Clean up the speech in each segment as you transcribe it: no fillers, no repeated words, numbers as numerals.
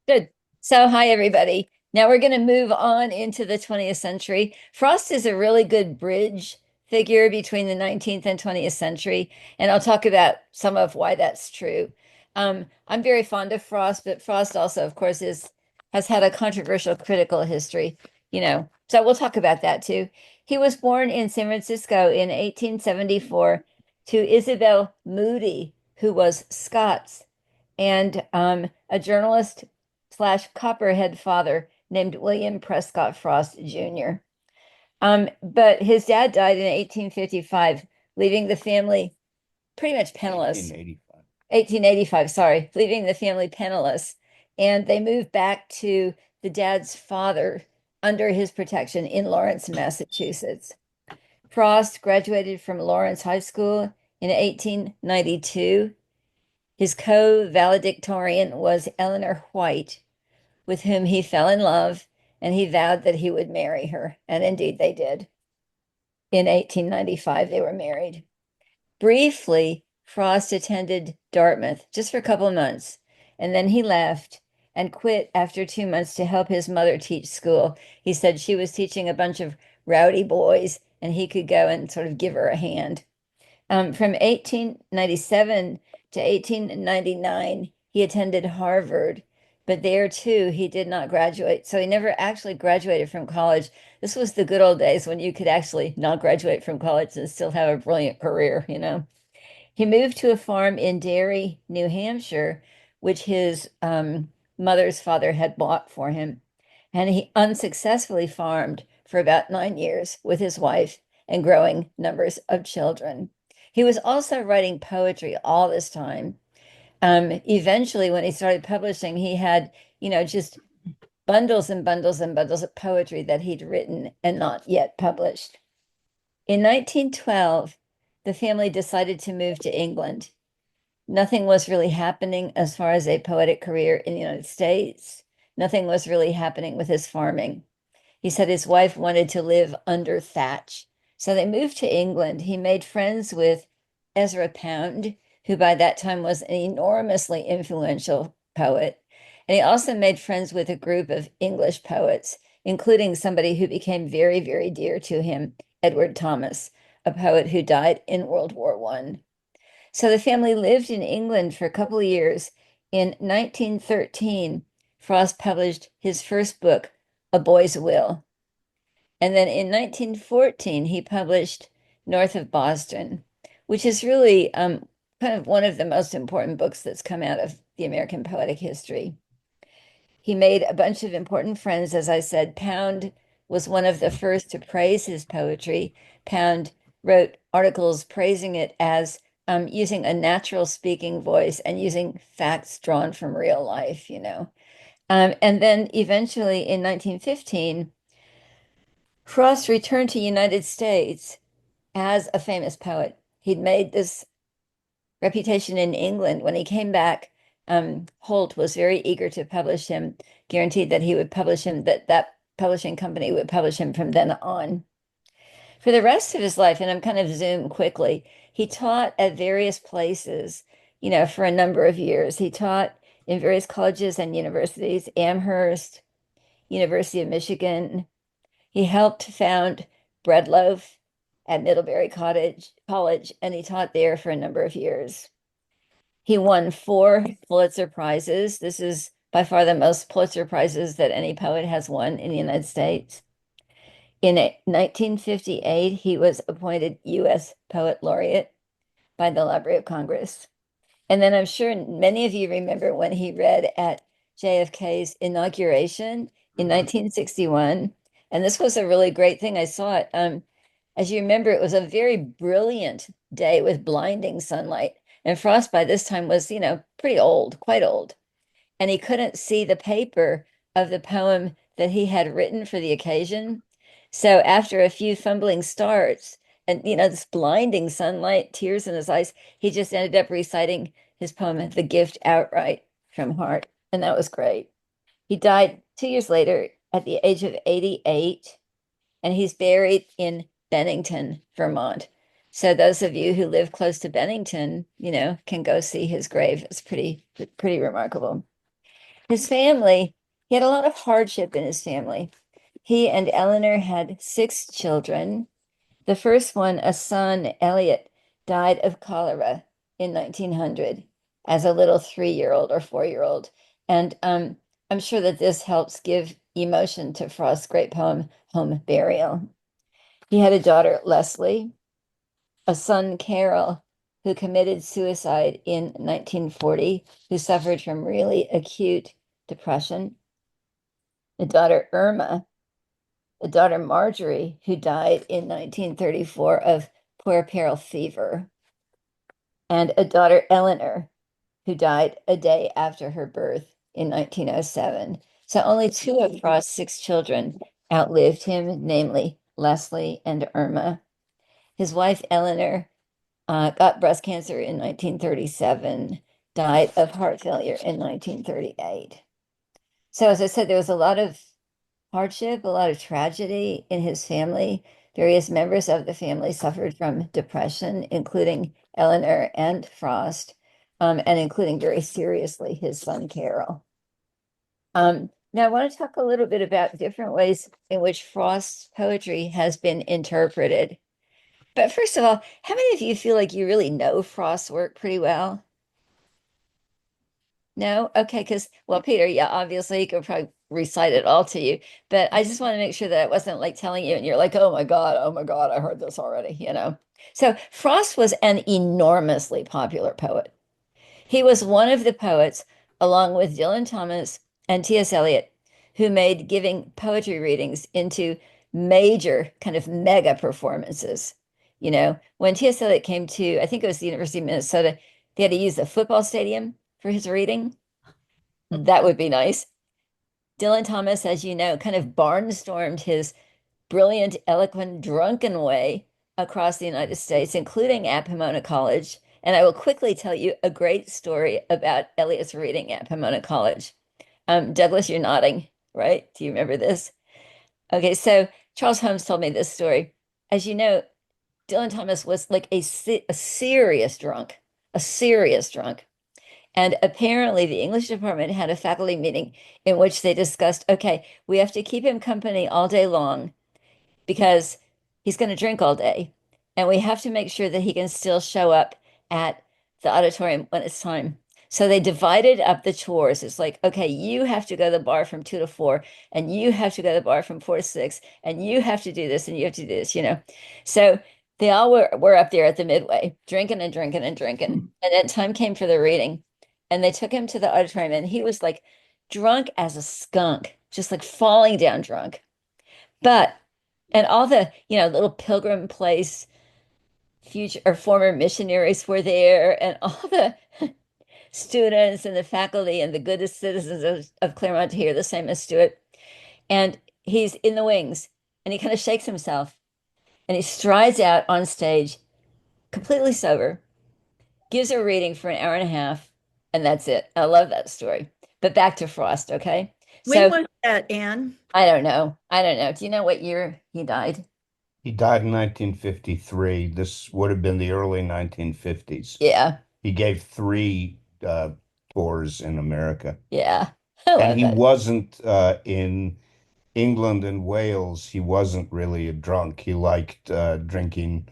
Good. So, hi, everybody. Now we're going to move on into the 20th century. Frost is a really good bridge figure between the 19th and 20th century, and I'll talk about some of why that's true. I'm very fond of Frost, but Frost also, of course, has had a controversial critical history, so we'll talk about that too. He was born in San Francisco in 1874 to Isabel Moody, who was Scots, and a journalist slash copperhead father named William Prescott Frost Jr. But his dad died in 1855, leaving the family pretty much penniless. 1885. 1885, sorry, leaving the family penniless. And they moved back to the dad's father under his protection in Lawrence, Massachusetts. Frost graduated from Lawrence High School in 1892. His co-valedictorian was Eleanor White, with whom he fell in love, and he vowed that he would marry her. And indeed, they did. In 1895, they were married. Briefly, Frost attended Dartmouth just for a couple of months, and then he left and quit after 2 months to help his mother teach school. He said she was teaching a bunch of rowdy boys, and he could go and sort of give her a hand. From 1897 to 1899, he attended Harvard, but there too, he did not graduate. So he never actually graduated from college. This was the good old days when you could actually not graduate from college and still have a brilliant career. He moved to a farm in Derry, New Hampshire, which his mother's father had bought for him. And he unsuccessfully farmed for about 9 years with his wife and growing numbers of children. He was also writing poetry all this time. Eventually, when he started publishing, he had, just bundles and bundles and bundles of poetry that he'd written and not yet published. In 1912, the family decided to move to England. Nothing was really happening as far as a poetic career in the United States. Nothing was really happening with his farming. He said his wife wanted to live under thatch. So they moved to England. He made friends with Ezra Pound, who by that time was an enormously influential poet. And he also made friends with a group of English poets, including somebody who became very, very dear to him, Edward Thomas, a poet who died in World War I. So the family lived in England for a couple of years. In 1913, Frost published his first book, A Boy's Will. And then in 1914, he published North of Boston, which is really kind of one of the most important books that's come out of the American poetic history. He made a bunch of important friends. As I said, Pound was one of the first to praise his poetry. Pound wrote articles praising it as using a natural speaking voice and using facts drawn from real life. And then eventually in 1915, Frost returned to United States as a famous poet. He'd made this reputation in England. When he came back, Holt was very eager to publish him, guaranteed that he would publish him, that publishing company would publish him from then on. For the rest of his life, and I'm kind of zoom quickly, he taught at various places, for a number of years. He taught in various colleges and universities, Amherst, University of Michigan. He helped found Breadloaf at Middlebury College, and he taught there for a number of years. He won 4 Pulitzer Prizes. This is by far the most Pulitzer Prizes that any poet has won in the United States. In 1958, he was appointed U.S. Poet Laureate by the Library of Congress. And then I'm sure many of you remember when he read at JFK's inauguration in 1961. And this was a really great thing. I saw it. As you remember, it was a very brilliant day with blinding sunlight. And Frost by this time was, pretty old, quite old. And he couldn't see the paper of the poem that he had written for the occasion. So after a few fumbling starts and, this blinding sunlight, tears in his eyes, he just ended up reciting his poem, The Gift, outright from heart. And that was great. He died 2 years later at the age of 88, and he's buried in Bennington, Vermont. So those of you who live close to Bennington, can go see his grave. It's pretty remarkable. His family, he had a lot of hardship in his family. He and Eleanor had six children. The first one, a son, Elliot, died of cholera in 1900 as a little 3-year-old or 4-year-old. And I'm sure that this helps give emotion to Frost's great poem, Home Burial. He had a daughter, Leslie, a son, Carol, who committed suicide in 1940, who suffered from really acute depression, a daughter, Irma, a daughter, Marjorie, who died in 1934 of puerperal fever, and a daughter, Eleanor, who died a day after her birth in 1907. So only two of Frost's six children outlived him, namely Leslie and Irma. His wife, Eleanor, got breast cancer in 1937, died of heart failure in 1938. So, as I said, there was a lot of hardship, a lot of tragedy in his family. Various members of the family suffered from depression, including Eleanor and Frost, and including very seriously his son Carol. Now, I want to talk a little bit about different ways in which Frost's poetry has been interpreted. But first of all, how many of you feel like you really know Frost's work pretty well? No? Okay, because, well, Peter, yeah, obviously he could probably recite it all to you, but I just want to make sure that it wasn't like telling you and you're like, oh my God, I heard this already, you know? So Frost was an enormously popular poet. He was one of the poets, along with Dylan Thomas and T.S. Eliot, who made giving poetry readings into major kind of mega performances. You know, when T.S. Eliot came to, I think it was the University of Minnesota, they had to use the football stadium for his reading. That would be nice. Dylan Thomas, as you know, kind of barnstormed his brilliant, eloquent, drunken way across the United States, including at Pomona College. And I will quickly tell you a great story about Eliot's reading at Pomona College. Douglas, you're nodding, right? Do you remember this? Okay, so Charles Holmes told me this story. As you know, Dylan Thomas was like a serious drunk, a serious drunk. And apparently, the English department had a faculty meeting in which they discussed, okay, we have to keep him company all day long because he's going to drink all day. And we have to make sure that he can still show up at the auditorium when it's time. So they divided up the chores. It's like, okay, you have to go to the bar from 2 to 4, and you have to go to the bar from 4 to 6, and you have to do this, and you have to do this, you know. So they all were up there at the midway, drinking and drinking and drinking. And then time came for the reading, and they took him to the auditorium, and he was like drunk as a skunk, just like falling down drunk. But and all the, you know, little Pilgrim Place future or former missionaries were there, and all the students and the faculty and the good citizens of Claremont to hear the same as Stewart. And he's in the wings and he kind of shakes himself and he strides out on stage completely sober, gives a reading for an hour and a half, and that's it. I love that story. But back to Frost, okay? When So was that, Anne? I don't know. I don't know. Do you know what year he died? He died in 1953. This would have been the early 1950s. Yeah. He gave three tours in America. Yeah. I And love he that. wasn't in England and Wales. He wasn't really a drunk. He liked drinking,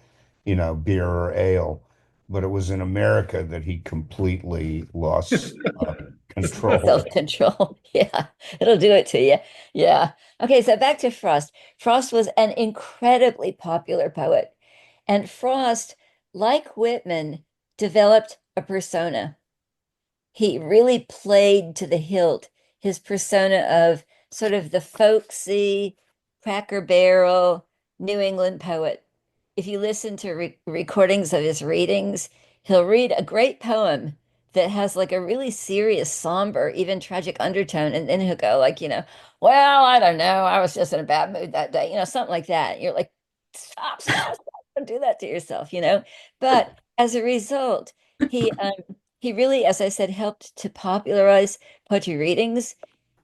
beer or ale. But it was in America that he completely lost control. Self-control. Yeah, it'll do it to you. Yeah. Okay, so back to Frost. Frost was an incredibly popular poet. And Frost, like Whitman, developed a persona. He really played to the hilt his persona of sort of the folksy, Cracker Barrel, New England poet. If you listen to recordings of his readings, he'll read a great poem that has like a really serious, somber, even tragic undertone, and then he'll go like, well, I don't know, I was just in a bad mood that day, something like that. You're like, stop, don't do that to yourself, But as a result, he um, he really, as I said, helped to popularize poetry readings.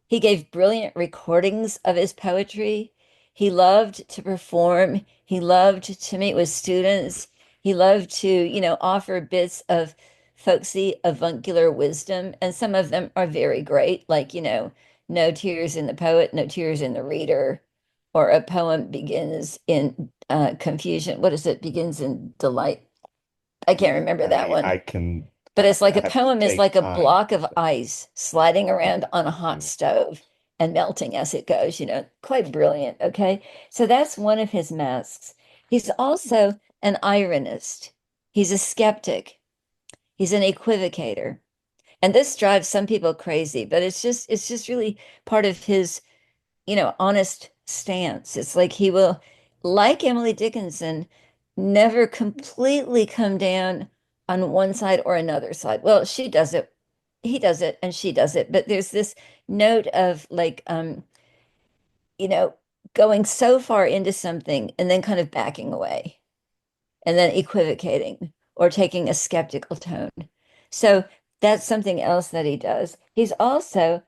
He gave brilliant recordings of his poetry. He loved to perform. He loved to meet with students. He loved to, offer bits of folksy avuncular wisdom, and some of them are very great, like, no tears in the poet, no tears in the reader, or a poem begins in confusion. What is it? Begins in delight. I can't remember that one. I can, But it's like I a have to poem is take like a time. block of ice sliding around on a hot Mm. stove and melting as it goes, quite brilliant. Okay. So that's one of his masks. He's also an ironist. He's a skeptic. He's an equivocator. And this drives some people crazy, but it's just really part of his honest stance. It's like he will, like Emily Dickinson, never completely come down on one side or another side. Well, she does it, he does it, and she does it. But there's this note of like, you know, going so far into something and then kind of backing away and then equivocating or taking a skeptical tone. So that's something else that he does. He's also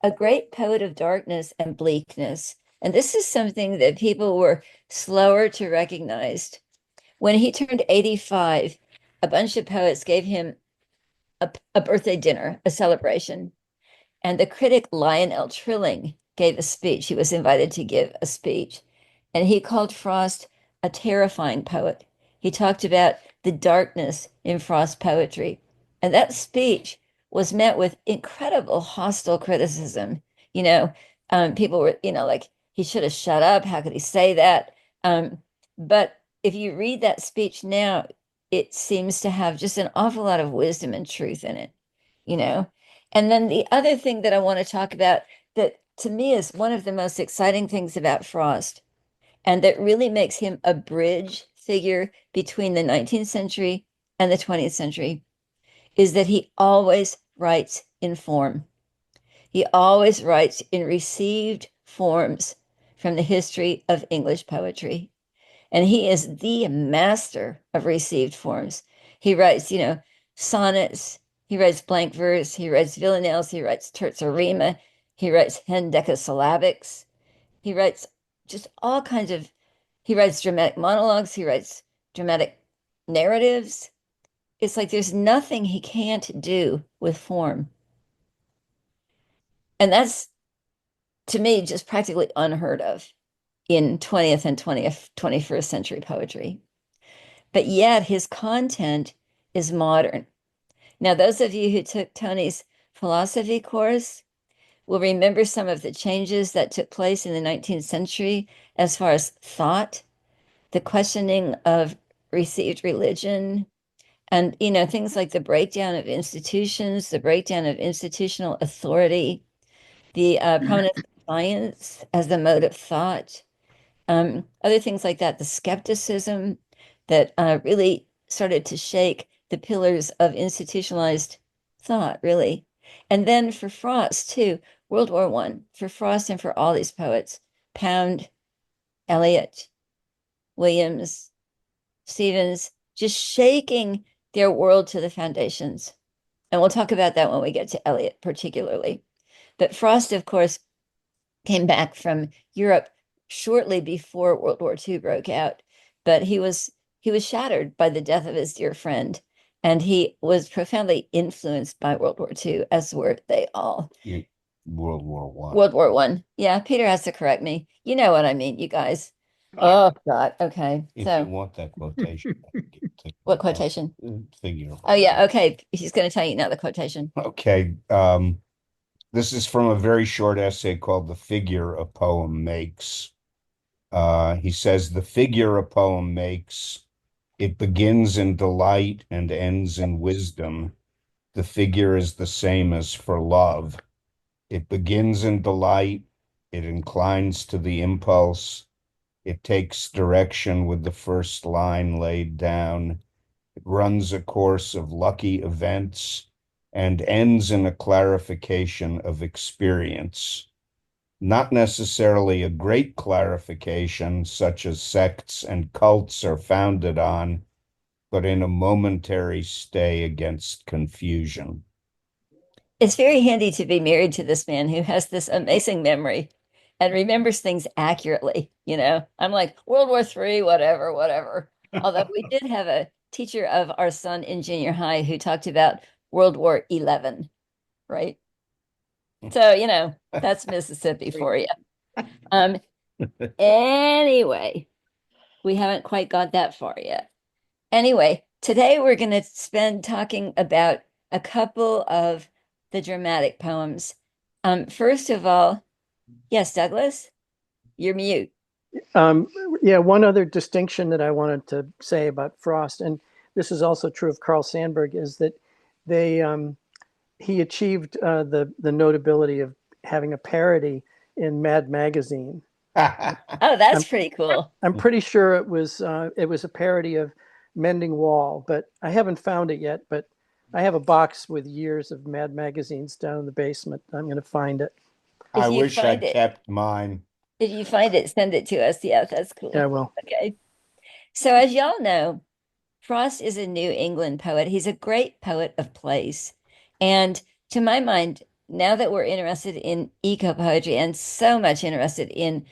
a great poet of darkness and bleakness. And this is something that people were slower to recognize. When he turned 85, a bunch of poets gave him a birthday dinner, a celebration. And the critic Lionel Trilling gave a speech. He was invited to give a speech. And he called Frost a terrifying poet. He talked about the darkness in Frost's poetry. And that speech was met with incredible hostile criticism. You know, people were, like, he should have shut up. How could he say that? But if you read that speech now, it seems to have just an awful lot of wisdom and truth in it, you know? And then the other thing that I want to talk about that to me is one of the most exciting things about Frost, and that really makes him a bridge figure between the 19th century and the 20th century, is that he always writes in form. He always writes in received forms from the history of English poetry. And he is the master of received forms. He writes, sonnets, he writes blank verse, he writes villanelles, he writes terza rima, he writes hendecasyllabics, he writes just all kinds of, he writes dramatic monologues, he writes dramatic narratives. It's like there's nothing he can't do with form. And that's, to me, just practically unheard of in 20th and 21st century poetry. But yet his content is modern. Now, those of you who took Tony's philosophy course will remember some of the changes that took place in the 19th century as far as thought, the questioning of received religion, and things like the breakdown of institutions, the breakdown of institutional authority, the prominence of science as the mode of thought, other things like that, the skepticism that really started to shake the pillars of institutionalized thought, really. And then for Frost, too, World War One, for Frost and for all these poets, Pound, Eliot, Williams, Stevens, just shaking their world to the foundations. And we'll talk about that when we get to Eliot, particularly. But Frost, of course, came back from Europe shortly before World War II broke out, but he was shattered by the death of his dear friend, and he was profoundly influenced by World War II, as were they all. You- World War One. World War One. Yeah, Peter has to correct me. You know what I mean, you guys. Oh God. Okay. If you So want that quotation, take what the quotation? figure. Oh yeah, okay. He's gonna tell you now the quotation. Okay. This is from a very short essay called The Figure a Poem Makes. He says, the figure a poem makes, it begins in delight and ends in wisdom. The figure is the same as for love. It begins in delight, it inclines to the impulse, it takes direction with the first line laid down, it runs a course of lucky events, and ends in a clarification of experience. Not necessarily a great clarification, such as sects and cults are founded on, but in a momentary stay against confusion. It's very handy to be married to this man who has this amazing memory and remembers things accurately. I'm like World War III, whatever, whatever. Although we did have teacher of our son in junior high who talked about World War 11, right? So, that's Mississippi for you. Um, anyway, we haven't quite got that far yet. Anyway, today we're going to spend talking about a couple of the dramatic poems. First of all, yes, Douglas, you're mute. Um, yeah, one other distinction that I wanted to say about Frost, and this is also true of Carl Sandburg, is that they he achieved the notability of having a parody in Mad Magazine. Oh, that's I'm pretty cool. I'm pretty sure it was a parody of Mending Wall, but I haven't found it yet. But I have a box with years of Mad Magazines down in the basement. I'm going to find it. If I you wish find I'd it, kept mine. if you find it, send it to us. Yeah, that's Yeah, cool. well, Okay. So as y'all know, Frost is a New England poet. He's a great poet of place. And to my mind, now that we're interested in eco poetry and so much interested in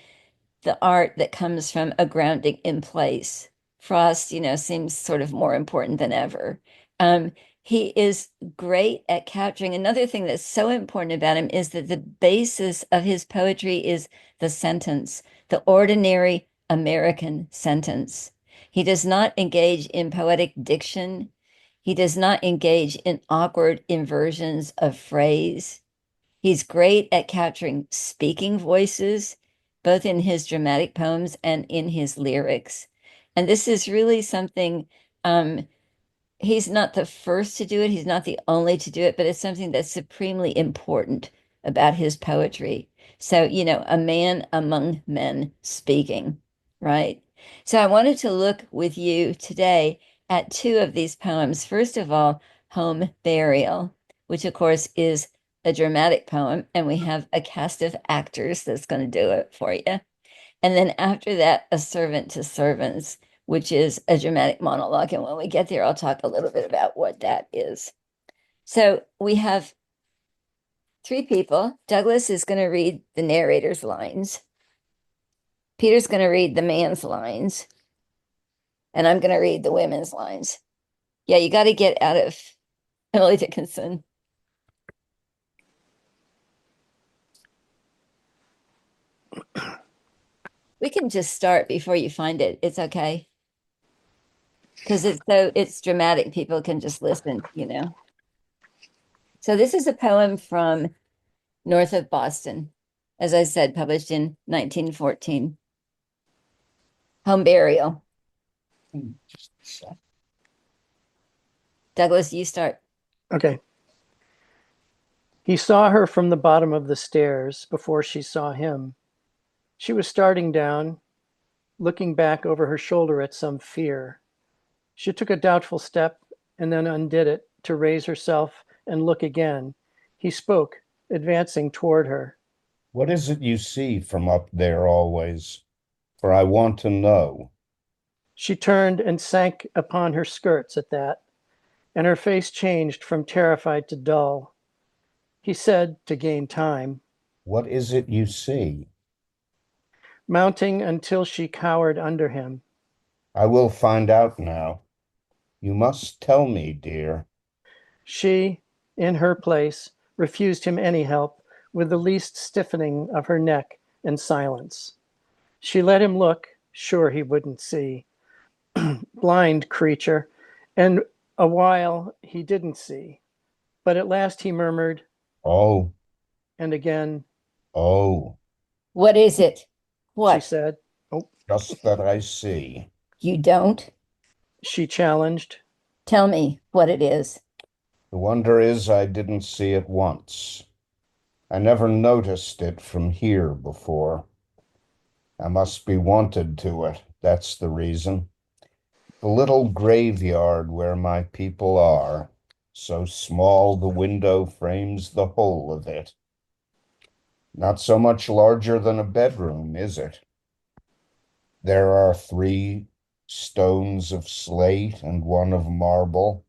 the art that comes from a grounding in place, Frost, seems sort of more important than ever. Um, he is great at capturing. Another thing that's so important about him is that the basis of his poetry is the sentence, the ordinary American sentence. He does not engage in poetic diction. He does not engage in awkward inversions of phrase. He's great at capturing speaking voices, both in his dramatic poems and in his lyrics. And this is really something, he's not the first to do it, he's not the only to do it, but it's something that's supremely important about his poetry. So, a man among men speaking, right? So I wanted to look with you today at two of these poems. First of all, Home Burial, which of course is a dramatic poem, and we have a cast of actors that's going to do it for you. And then after that, A Servant to Servants, which is a dramatic monologue. And when we get there, I'll talk a little bit about what that is. So we have three people. Douglas is going to read the narrator's lines. Peter's going to read the man's lines. And I'm going to read the women's lines. Yeah, you got to get out of Emily Dickinson. We can just start before you find it. It's okay. Because it's dramatic. People can just listen. So this is a poem from north of Boston, as I said, published in 1914. Home Burial. Douglas, you start. okay. He saw her from the bottom of the stairs before she saw him. She was starting down, looking back over her shoulder at some fear. She took a doubtful step and then undid it to raise herself and look again. He spoke, advancing toward her. What is it you see from up there always? For I want to know. She turned and sank upon her skirts at that, and her face changed from terrified to dull. He said, to gain time, What is it you see? mounting until she cowered under him. I will find out now. You must tell me, dear. She, in her place, refused him any help, with the least stiffening of her neck and silence. She let him look, sure he wouldn't see. Blind creature, and a while he didn't see. But at last he murmured, Oh, and again, oh, What is it? she What? said, oh, just that I see. You don't? she challenged. Tell me what it is. The wonder is I didn't see it once. I never noticed it from here before. I must be wanted to it. That's the reason. The little graveyard where my people are, so small the window frames the whole of it. Not so much larger than a bedroom, is it? There are three stones of slate and one of marble,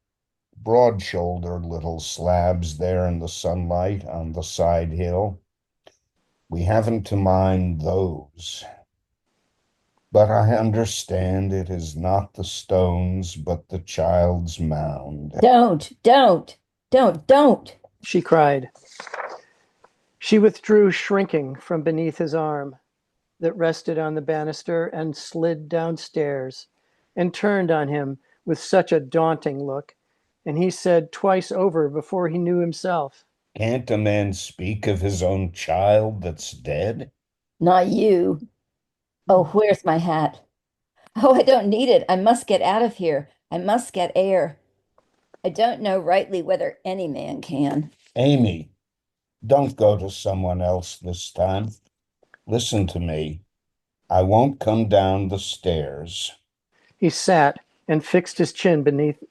broad-shouldered little slabs there in the sunlight on the side hill. We haven't to mind those. But I understand it is not the stones, but the child's mound. Don't. she cried. She withdrew, shrinking from beneath his arm that rested on the banister and slid downstairs and turned on him with such a daunting look. And he said twice over before he knew himself, Can't a man speak of his own child that's dead? Not you. Oh, where's my hat? Oh, I don't need it. I must get out of here. I must get air. I don't know rightly whether any man can. Amy, don't go to someone else this time. Listen to me. I won't come down the stairs. He sat and fixed his chin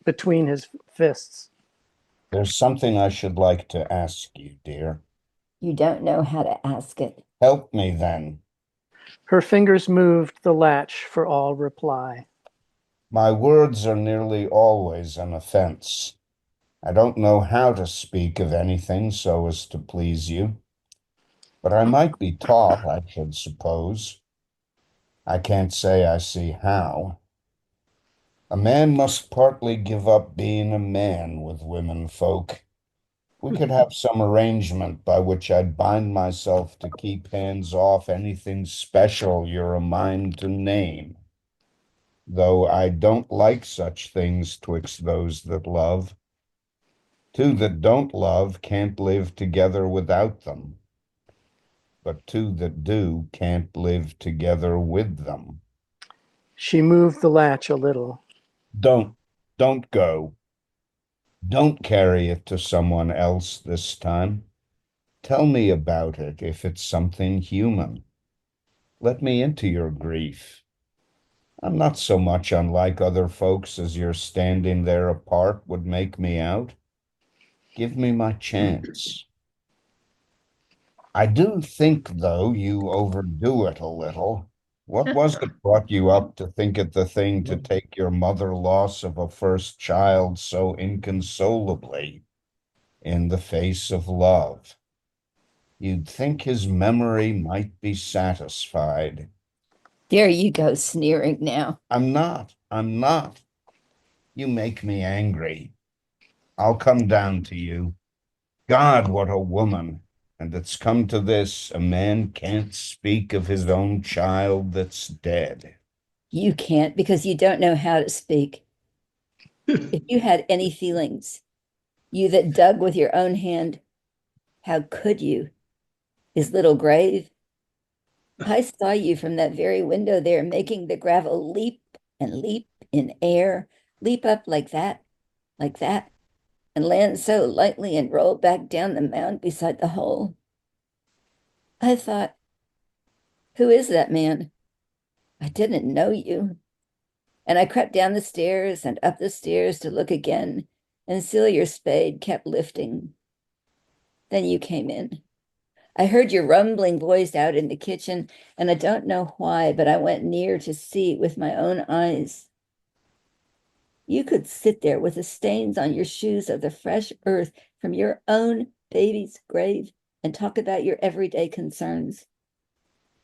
between his fists. There's something I should like to ask you, dear. You don't know how to ask it. Help me then. Her fingers moved the latch for all reply. My words are nearly always an offense. I don't know how to speak of anything so as to please you, but I might be taught, I should suppose. I can't say I see how. A man must partly give up being a man with women folk. We could have some arrangement by which I'd bind myself to keep hands off anything special you're a mind to name, though I don't like such things twixt those that love. Two that don't love can't live together without them, but two that do can't live together with them. She moved the latch a little. Don't, don't go. Don't carry it to someone else this time. Tell me about it if it's something human. Let me into your grief. I'm not so much unlike other folks as your standing there apart would make me out. Give me my chance. I do think, though, you overdo it a little. What was it brought you up to think it the thing to take your mother loss of a first child so inconsolably in the face of love? You'd think his memory might be satisfied. There you go, sneering now. I'm not. I'm not. You make me angry. I'll come down to you. God, what a woman. And it's come to this, a man can't speak of his own child that's dead. You can't because you don't know how to speak. If you had any feelings, you that dug with your own hand, how could you? His little grave. I saw you from that very window there, making the gravel leap and leap in air, leap up like that, and land so lightly and roll back down the mound beside the hole. I thought, who is that man? I didn't know you. And I crept down the stairs and up the stairs to look again, and still your spade kept lifting. Then you came in. I heard your rumbling voice out in the kitchen, and I don't know why, but I went near to see with my own eyes. You could sit there with the stains on your shoes of the fresh earth from your own baby's grave and talk about your everyday concerns.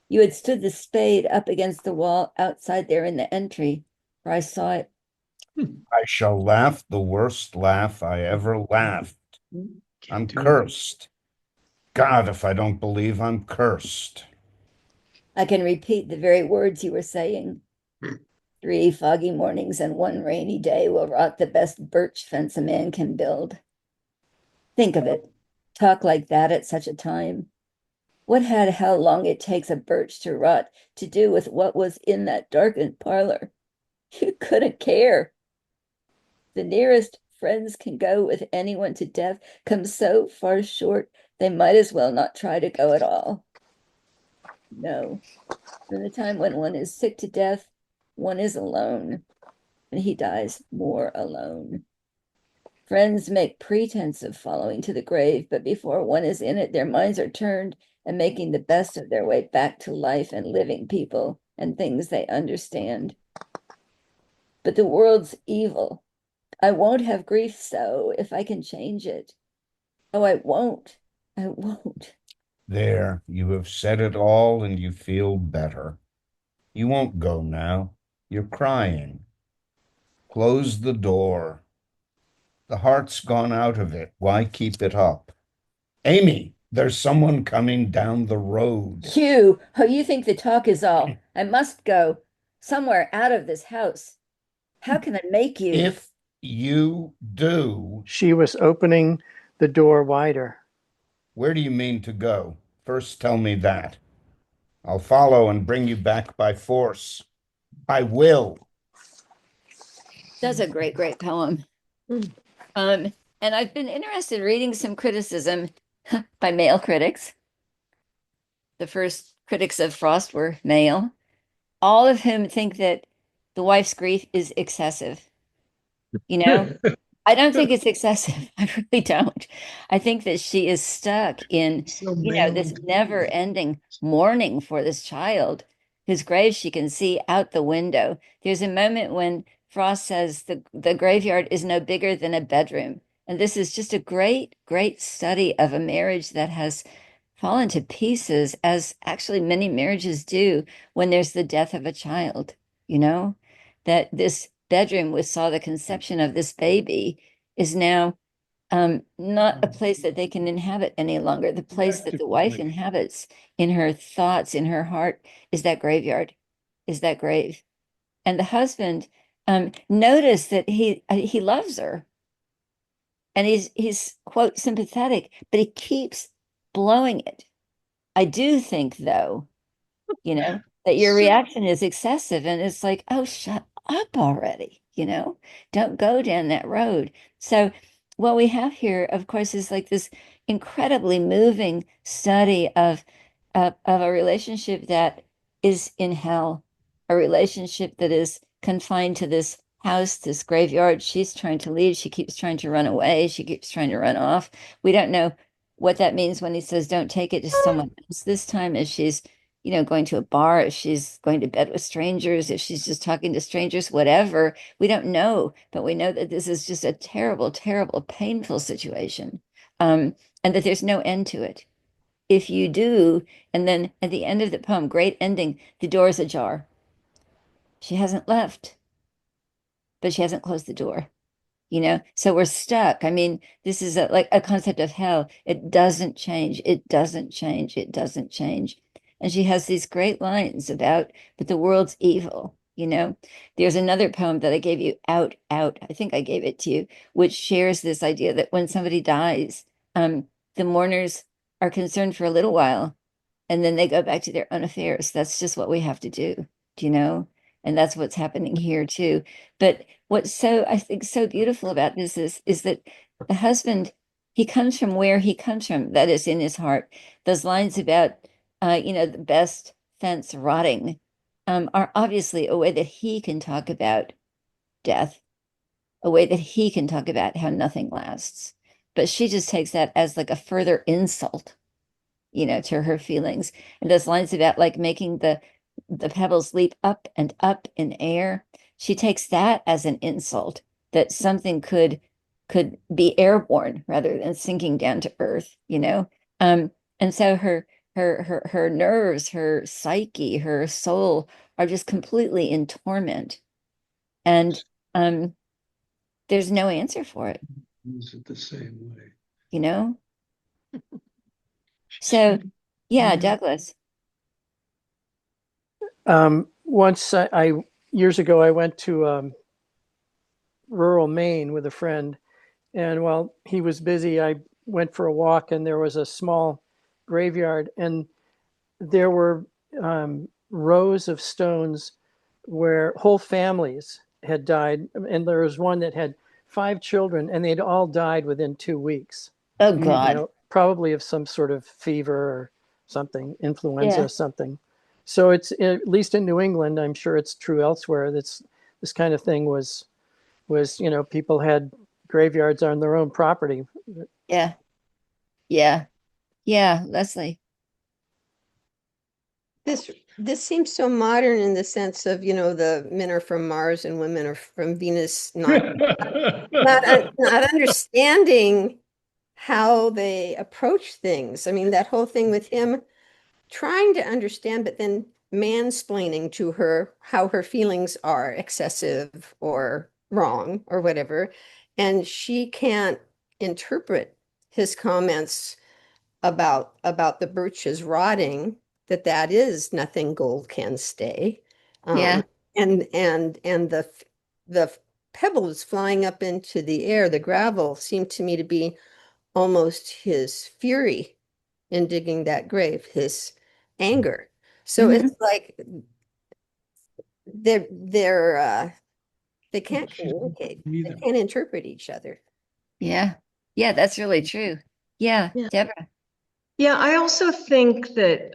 You had stood the spade up against the wall outside there in the entry, where I saw it. I shall laugh the worst laugh I ever laughed. I'm cursed. God, if I don't believe I'm cursed. I can repeat the very words you were saying. 3 foggy mornings and 1 rainy day will rot the best birch fence a man can build. Think of it. Talk like that at such a time. What had how long it takes a birch to rot to do with what was in that darkened parlor? You couldn't care. The nearest friends can go with anyone to death come so far short, they might as well not try to go at all. No, from the time when one is sick to death, one is alone, and he dies more alone. Friends make pretense of following to the grave, but before one is in it, their minds are turned and making the best of their way back to life and living people and things they understand. But the world's evil. I won't have grief so if I can change it. Oh, I won't. I won't. There, you have said it all and you feel better. You won't go now. You're crying. Close the door. The heart's gone out of it. Why keep it up? Amy, there's someone coming down the road. Hugh, oh, you think the talk is all. I must go somewhere out of this house. How can I make you? If you do, She was opening the door wider. where do you mean to go? First tell me that. I'll follow and bring you back by force. I will. That's a great, great poem. Um, and I've been interested in reading some criticism by male critics. The first critics of Frost were male, all of whom think that the wife's grief is excessive. You know, I don't think it's excessive. I really don't. I think that she is stuck in, So this male. never-ending mourning for this child whose grave she can see out the window. There's a moment when Frost says the graveyard is no bigger than a bedroom. And this is just a great, great study of a marriage that has fallen to pieces, as actually many marriages do when there's the death of a child, you know? That this bedroom which saw the conception of this baby is now not a place that they can inhabit any longer. The place that the wife inhabits in her thoughts, in her heart, is that graveyard, is that grave. And the husband, notice that he loves her and he's quote sympathetic, but he keeps blowing it. I do think, though, that your So reaction is excessive and it's like, oh, shut up already. Don't go down that road. So what we have here, of course, is like this incredibly moving study of a relationship that is in hell, a relationship that is confined to this house, this graveyard. She's trying to leave. She keeps trying to run away. She keeps trying to run off. We don't know what that means when he says, don't take it to someone else this time, as she's going to a bar, if she's going to bed with strangers, if she's just talking to strangers, whatever. We don't know, but we know that this is just a terrible, terrible, painful situation, and that there's no end to it. If you do, and then at the end of the poem, great ending, the door is ajar. She hasn't left, but she hasn't closed the door. So we're stuck. I mean, this is like a concept of hell. It doesn't change. It doesn't change. It doesn't change. And she has these great lines about, but the world's evil. There's another poem that I gave you, Out, Out. I think I gave it to you, which shares this idea that when somebody dies, the mourners are concerned for a little while, and then they go back to their own affairs. That's just what we have to do? And that's what's happening here too. But what's so, I think, so beautiful about this is that the husband, he comes from where he comes from, that is in his heart. Those lines about, the best fence rotting, are obviously a way that he can talk about death, a way that he can talk about how nothing lasts. But she just takes that as like a further insult, to her feelings. And those lines about like making the pebbles leap up and up in air, she takes that as an insult, that something could be airborne rather than sinking down to earth. And so her nerves, her psyche, her soul are just completely in torment. And um there's no answer for it, use it the same way. you know? So yeah, Douglas. Once years ago, I went to rural Maine with a friend, and while he was busy, I went for a walk, and there was a small graveyard, and there were rows of stones where whole families had died, and there was one that had 5 children, and they'd all died within 2 weeks. Oh God. Probably of some sort of fever or something, influenza, Yeah. something. So it's, at least in New England, I'm sure it's true elsewhere. This kind of thing was people had graveyards on their own property. Yeah. Yeah. Yeah, Leslie. This seems so modern in the sense of, the men are from Mars and women are from Venus, not understanding how they approach things. I mean, that whole thing with him trying to understand, but then mansplaining to her how her feelings are excessive or wrong or whatever, and she can't interpret his comments about the birches rotting, that is nothing gold can stay. Yeah. Um, and the pebbles flying up into the air, the gravel, seemed to me to be almost his fury in digging that grave, his anger. So Hmm. it's like they're they can't communicate. They Either. can't interpret each other. Yeah. Yeah, that's really true. Yeah, Yeah. Deborah. Yeah, I also think that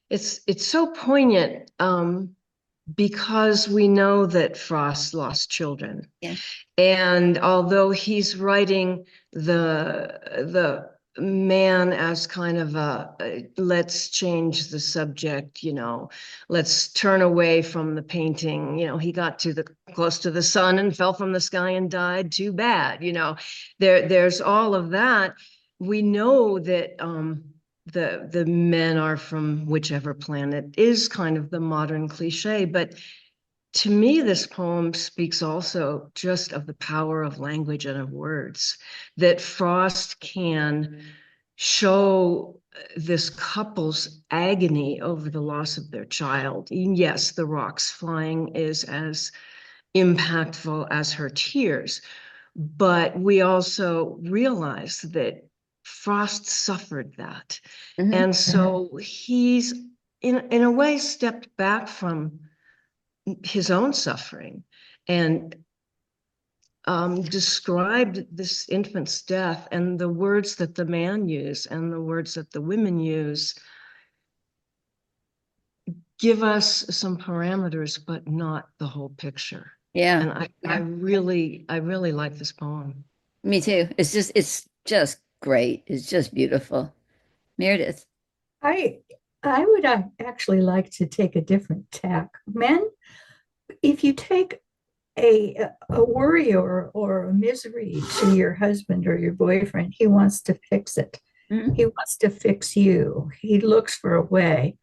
it's so poignant because we know that Frost lost children. Yeah. And although he's writing the man as kind of let's change the subject, let's turn away from the painting. He got to the close to the sun and fell from the sky and died. Too bad. There's all of that. We know that the men are from whichever planet is kind of the modern cliche, but to me, this poem speaks also just of the power of language and of words, that Frost can show this couple's agony over the loss of their child. Yes, the rocks flying is as impactful as her tears, but we also realize that Frost suffered that. Hmm. And so he's in a way stepped back from his own suffering and described this infant's death, and the words that the man used and the words that the women use give us some parameters, but not the whole picture. Yeah. And I Yeah. really like this poem. Me too. It's just great. It's just beautiful. Meredith. I I would actually like to take a different tack. Men, if you take a worry or a misery to your husband or your boyfriend, he wants to fix it. Mhm. He wants to fix you. He looks for a way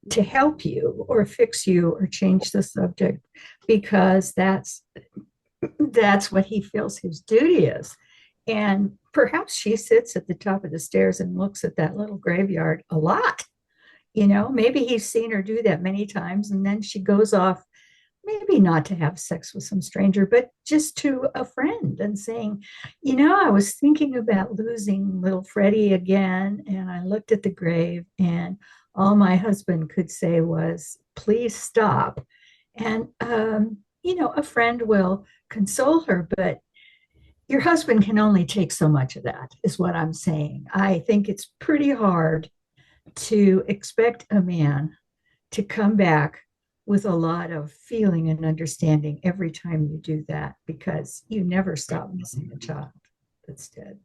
to help you or fix you or change the subject because that's what he feels his duty is. And perhaps she sits at the top of the stairs and looks at that little graveyard a lot. Maybe he's seen her do that many times, and then she goes off, maybe not to have sex with some stranger, but just to a friend and saying, I was thinking about losing little Freddie again. And I looked at the grave, and all my husband could say was, please stop. And, a friend will console her, but your husband can only take so much of that, is what I'm saying. I think it's pretty hard to expect a man to come back with a lot of feeling and understanding every time you do that, because you never stop missing a child that's dead.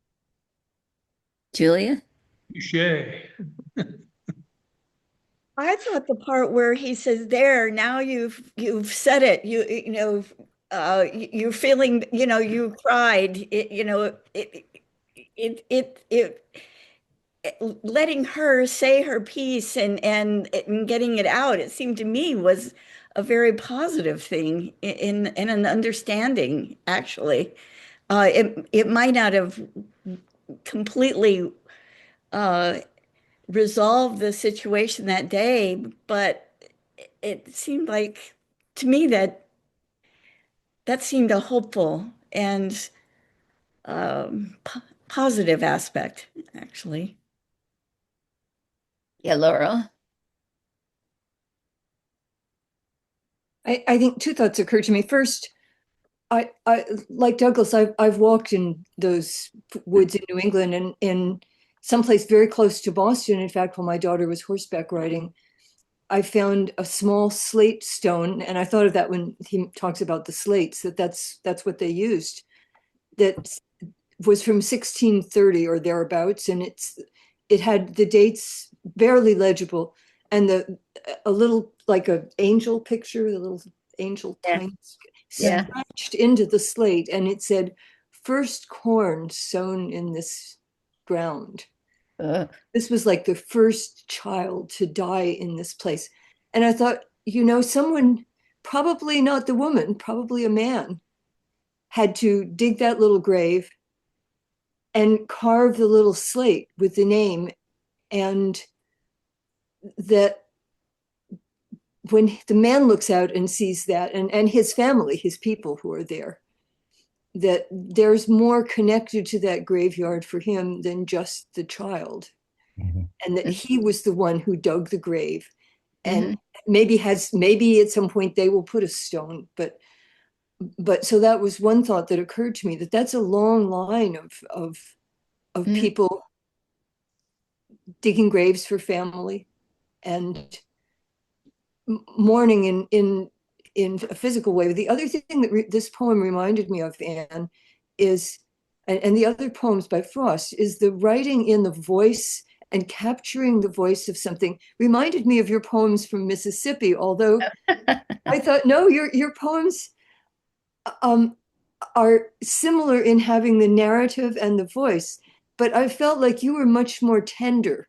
Julia. Touche. I thought the part where he says, "There, now you've said it. You're feeling, you cried. It letting her say her piece and getting it out. It seemed to me was a very positive thing in an understanding. Actually, it might not have completely uh, resolved the situation that day, but it seemed like to me that seemed a hopeful and positive aspect, actually. Yeah, Laura. I think two thoughts occurred to me. First, I like Douglas, I've walked in those woods in New England and in someplace very close to Boston. In fact, while my daughter was horseback riding, I found a small slate stone, and I thought of that when he talks about the slates, that's what they used. That was from 1630 or thereabouts, and it had the dates barely legible, and a little like a angel picture, the little angel Yeah. tiny Yeah. scratched into the slate, and it said, "First corn sown in this ground." This was like the first child to die in this place. And I thought, someone, probably not the woman, probably a man, had to dig that little grave and carve the little slate with the name. And that when the man looks out and sees that, and his family, his people who are there, that there's more connected to that graveyard for him than just the child. Mhm. And that he was the one who dug the grave. And Mhm. maybe at some point they will put a stone, but so that was one thought that occurred to me, that that's a long line of Mm. people digging graves for family and mourning in a physical way. But the other thing that this poem reminded me of, Anne, is, and the other poems by Frost, is the writing in the voice and capturing the voice of something. Reminded me of your poems from Mississippi, although I thought, no, your poems um, are similar in having the narrative and the voice, but I felt like you were much more tender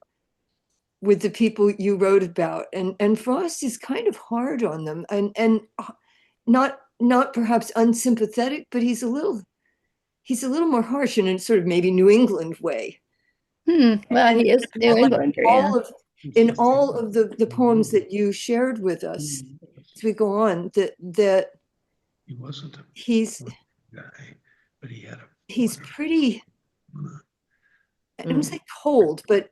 with the people you wrote about, and Frost is kind of hard on them, and not perhaps unsympathetic, but he's a little more harsh in a sort of maybe New England way. Well, And he is New like Englander, yeah. all of in all of the poems that you shared with us as we go on, that He wasn't a he's guy, but he had a he's pretty, I don't Mm. say cold, but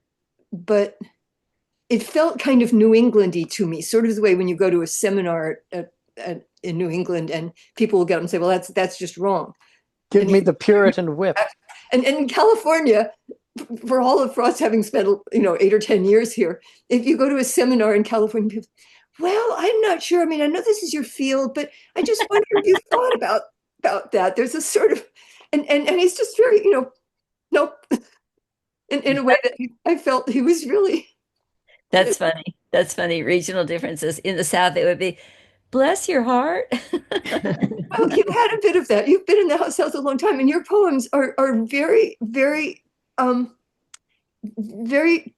it felt kind of New Englandy to me, sort of the way when you go to a seminar in New England and people will get up and say, well, that's just wrong. Give And me he, the Puritan whip. and in California, for all of Frost having spent 8 or 10 years here, if you go to a seminar in California, people, well, I'm not sure. I mean, I know this is your field, but I just wonder if you thought about that. There's a sort of, and he's just very, nope, in a way that I felt he was really. That's funny. That's funny. Regional differences. In the South, it would be, bless your heart. Well, you've had a bit of that. You've been in the South a long time, and your poems are very, very, very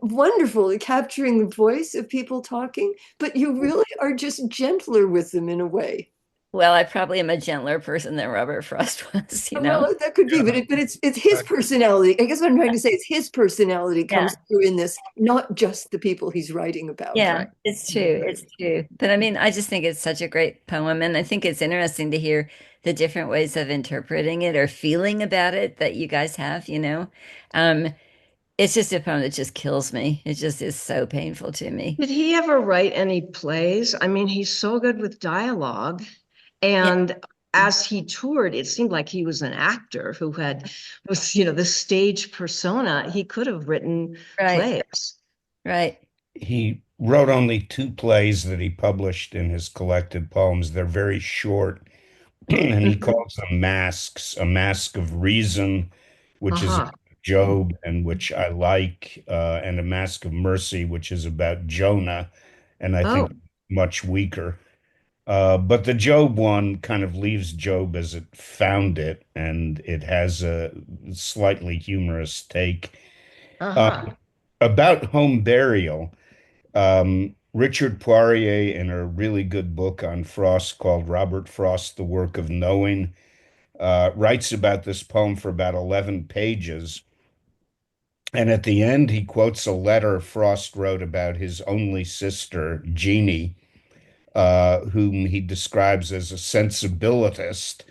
wonderful at capturing the voice of people talking. But you really are just gentler with them in a way. Well, I probably am a gentler person than Robert Frost was, Well, that could be, but it's his personality. I guess what I'm trying to say is his personality Yeah. comes through in this, not just the people he's writing about. Yeah, Right. it's true. It's true. But I mean, I just think it's such a great poem. And I think it's interesting to hear the different ways of interpreting it or feeling about it that you guys have. Um, it's just a poem that just kills me. It just is so painful to me. Did he ever write any plays? I mean, he's so good with dialogue. Yeah, And as he toured, it seemed like he was an actor who was the stage persona. He could have written right, plays. right. He wrote only two plays that he published in his collected poems. They're very short, and he Mhm. calls them masks, a mask of reason, which is Uh-huh. about Job, and which I like, and a mask of mercy, which is about Jonah, and I Oh, think much weaker. But the Job one kind of leaves Job as it found it, and it has a slightly humorous take. uh-huh. About home burial, Richard Poirier, in a really good book on Frost called Robert Frost, The Work of Knowing, writes about this poem for about 11 pages. And at the end, he quotes a letter Frost wrote about his only sister, Jeannie, whom he describes as a sensibilitist.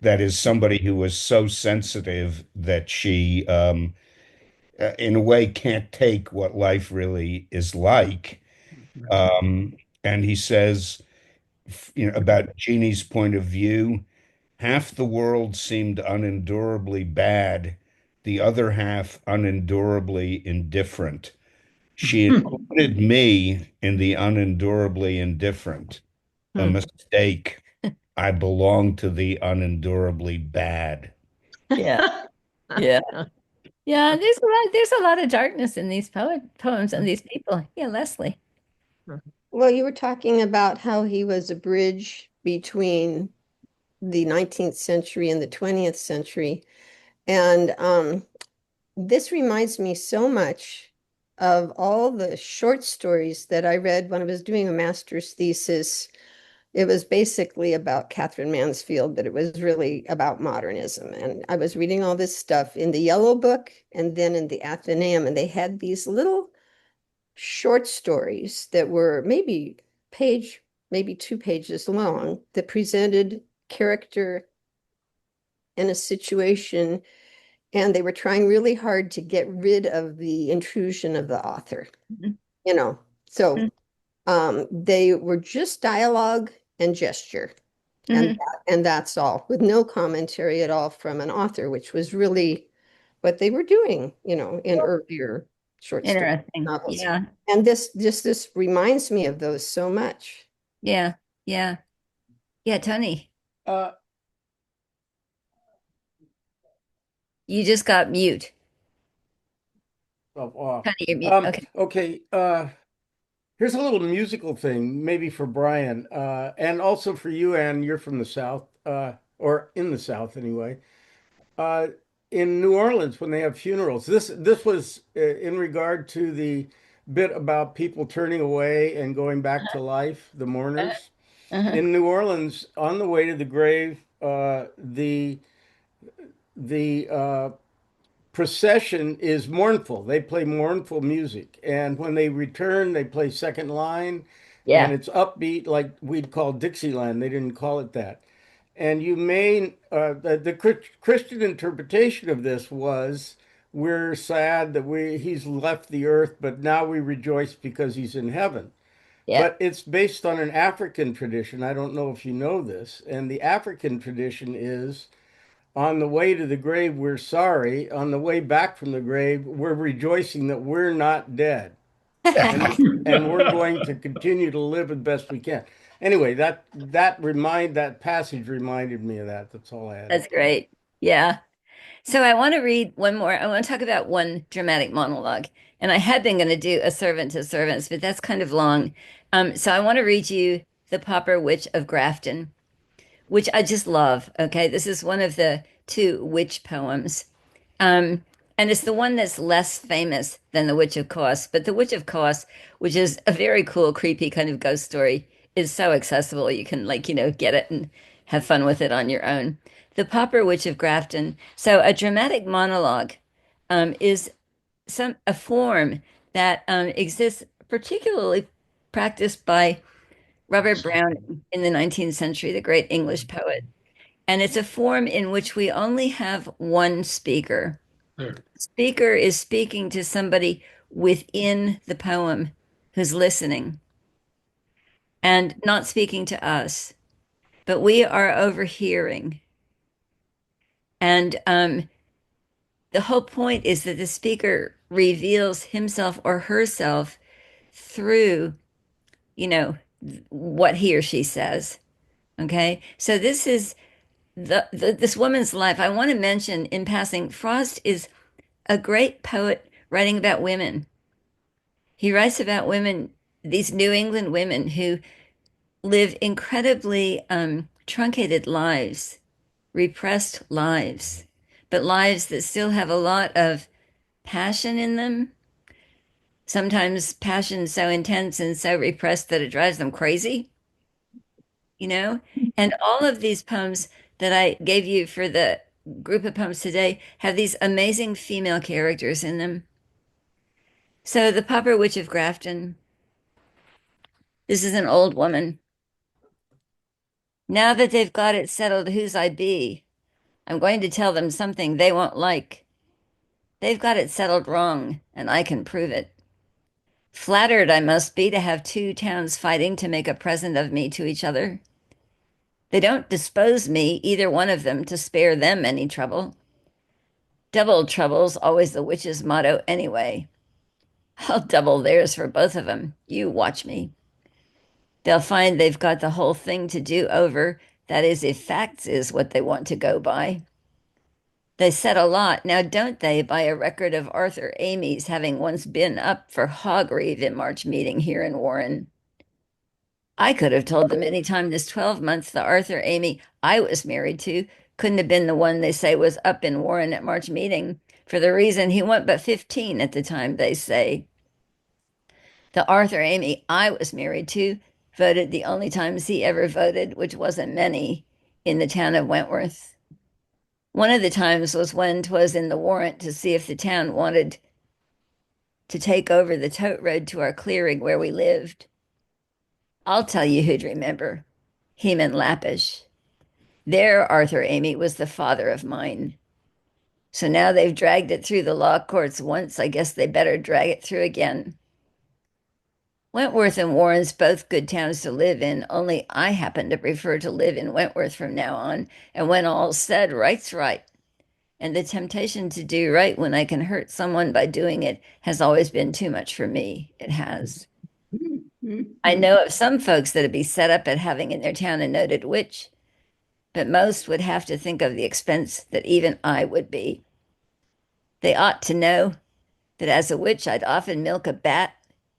That is somebody who was so sensitive that she, in a way, can't take what life really is like. Um, and he says, about Jeannie's point of view, half the world seemed unendurably bad, the other half unendurably indifferent. She included me in the unendurably indifferent. A Hmm. mistake. I belong to the unendurably bad. Yeah, yeah. Yeah, there's a lot of darkness in these poems and these people. Yeah, Leslie. Well, you were talking about how he was a bridge between the 19th century and the 20th century. And this reminds me so much of all the short stories that I read when I was doing a master's thesis. It was basically about Catherine Mansfield, but it was really about modernism. And I was reading all this stuff in the Yellow Book and then in the Athenaeum, and they had these little short stories that were maybe 2 pages long that presented character in a situation, and they were trying really hard to get rid of the intrusion of the author, Mhm. you know. So they were just dialogue and gesture, and Mhm. that's all, with no commentary at all from an author, which was really what they were doing, in earlier short story Interesting. novels. Yeah. And this reminds me of those so much. Yeah. Yeah. Yeah, Tony, Uh, you just got mute. off. Tony, you're mute. Okay. Okay. Here's a little musical thing, maybe for Brian, and also for you, Anne. You're from the South, or in the South anyway. Uh, in New Orleans, when they have funerals, this was in regard to the bit about people turning away and going back to life, the Uh-huh. mourners. Uh-huh. In New Orleans, on the way to the grave, the procession is mournful. They play mournful music. And when they return, they play second line and Yeah. it's upbeat like we'd call Dixieland. They didn't call it that. And you may, the Christian interpretation of this was we're sad that he's left the earth, but now we rejoice because he's in heaven. Yeah. But it's based on an African tradition. I don't know if you know this. And the African tradition is on the way to the grave, we're sorry. On the way back from the grave, we're rejoicing that we're not dead. And we're going to continue to live as best we can. Anyway, that passage reminded me of that. That's all I had. That's great. Yeah. So I want to read one more. I want to talk about one dramatic monologue. And I had been going to do A Servant to Servants, but that's kind of long. So I want to read you The Pauper Witch of Grafton, which I just love. Okay. This is one of the two witch poems. Um, and it's the one that's less famous than The Witch of Cos. But The Witch of Cos, which is a very cool, creepy kind of ghost story, is so accessible. You can, like, get it and have fun with it on your own. The Pauper Witch of Grafton. So a dramatic monologue is a form that exists particularly practiced by Robert Browning in the 19th century, the great English poet. And it's a form in which we only have one speaker. There. Speaker is speaking to somebody within the poem who's listening and not speaking to us, but we are overhearing. And the whole point is that the speaker reveals himself or herself through, you know, what he or she says. Okay. So this is this woman's life. I want to mention in passing, Frost is a great poet writing about women. He writes about women, these New England women who live incredibly truncated lives, repressed lives, but lives that still have a lot of passion in them. Sometimes passion so intense and so repressed that it drives them crazy, you know? And all of these poems that I gave you for the group of poems today have these amazing female characters in them. So the Pauper Witch of Grafton, this is an old woman. Now that they've got it settled whose I be, I'm going to tell them something they won't like. They've got it settled wrong, and I can prove it. Flattered I must be to have two towns fighting to make a present of me to each other. They don't dispose me, either one of them, to spare them any trouble. Double trouble's always the witch's motto anyway. I'll double theirs for both of them. You watch me. They'll find they've got the whole thing to do over. That is, if facts is what they want to go by. They said a lot, now don't they, by a record of Arthur Amy's having once been up for Hogreave in March meeting here in Warren. I could have told them any time this 12 months the Arthur Amy I was married to couldn't have been the one they say was up in Warren at March meeting, for the reason he wasn't but 15 at the time, they say. The Arthur Amy I was married to voted the only times he ever voted, which wasn't many, in the town of Wentworth. One of the times was when 'twas in the warrant to see if the town wanted to take over the tote road to our clearing where we lived. I'll tell you who'd remember. Heman Lappish. Their Arthur Amy was the father of mine. So now they've dragged it through the law courts once. I guess they better drag it through again. Wentworth and Warren's both good towns to live in, only I happen to prefer to live in Wentworth from now on. And when all's said, right's right. And the temptation to do right when I can hurt someone by doing it has always been too much for me. It has. I know of some folks that'd be set up at having in their town a noted witch, but most would have to think of the expense that even I would be. They ought to know that as a witch, I'd often milk a bat,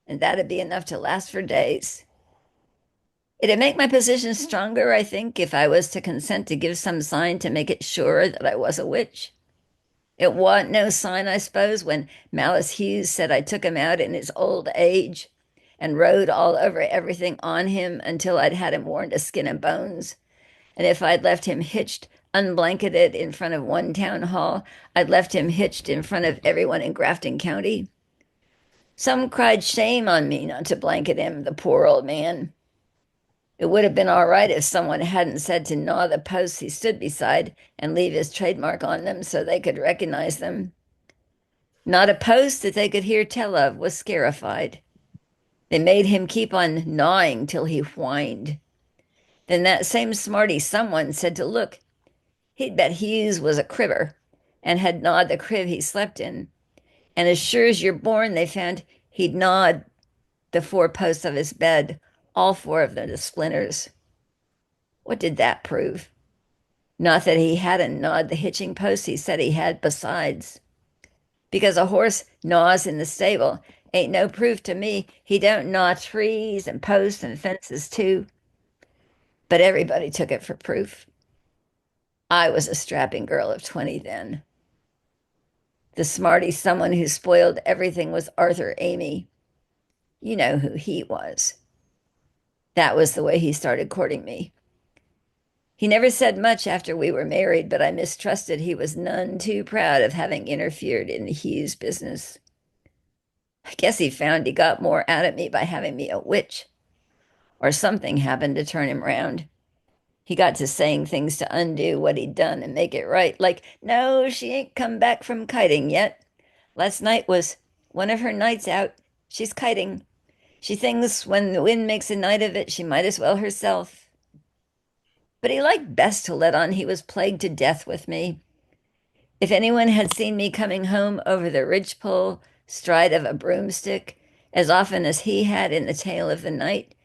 and that'd be enough to last for days. It'd make my position stronger, I think, if I was to consent to give some sign to make it sure that I was a witch. It wasn't no sign, I suppose, when Malice Hughes said I took him out in his old age and rode all over everything on him until I'd had him worn to skin and bones. And if I'd left him hitched, unblanketed in front of one town hall, I'd left him hitched in front of everyone in Grafton County. Some cried shame on me not to blanket him, the poor old man. It would have been all right if someone hadn't said to gnaw the posts he stood beside and leave his trademark on them so they could recognize them. Not a post that they could hear tell of was scarified. They made him keep on gnawing till he whined. Then that same smarty someone said to look. He'd bet Hughes was a cribber and had gnawed the crib he slept in. And as sure as you're born, they found he'd gnawed the four posts of his bed, all four of them to splinters. What did that prove? Not that he hadn't gnawed the hitching posts he said he had besides. Because a horse gnaws in the stable ain't no proof to me he don't gnaw trees and posts and fences too. But everybody took it for proof. I was a strapping girl of 20 then. The smarty someone who spoiled everything was Arthur Amy. You know who he was. That was the way he started courting me. He never said much after we were married, but I mistrusted he was none too proud of having interfered in the Hughes business. I guess he found he got more out of me by having me a witch. Or something happened to turn him round. He got to saying things to undo what he'd done and make it right, like, no, she ain't come back from kiting yet. Last night was one of her nights out. She's kiting. She thinks when the wind makes a night of it, she might as well herself. But he liked best to let on he was plagued to death with me. If anyone had seen me coming home over the ridgepole, stride of a broomstick, as often as he had in the tail of the night,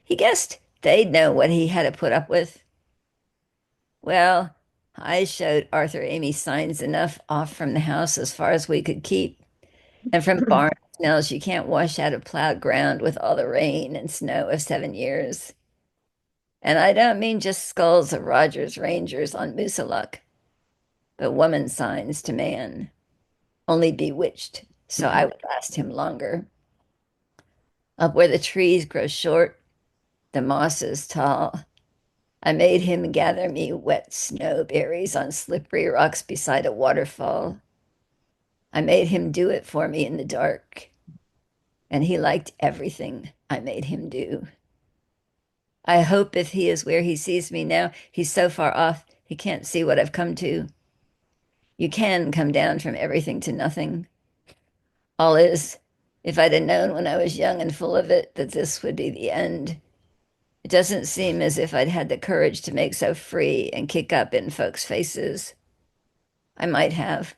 he guessed they'd know what he had to put up with. Well, I showed Arthur Amy signs enough off from the house as far as we could keep, and from barn smells you can't wash out of plowed ground with all the rain and snow of 7 years. And I don't mean just skulls of Rogers Rangers on Moosaluk, but woman signs to man, only bewitched, so I would last him longer. Up where the trees grow short, the mosses tall, I made him gather me wet snowberries on slippery rocks beside a waterfall. I made him do it for me in the dark, and he liked everything I made him do. I hope if he is where he sees me now, he's so far off he can't see what I've come to. You can come down from everything to nothing. All is, if I'd have known when I was young and full of it that this would be the end, it doesn't seem as if I'd had the courage to make so free and kick up in folks' faces. I might have,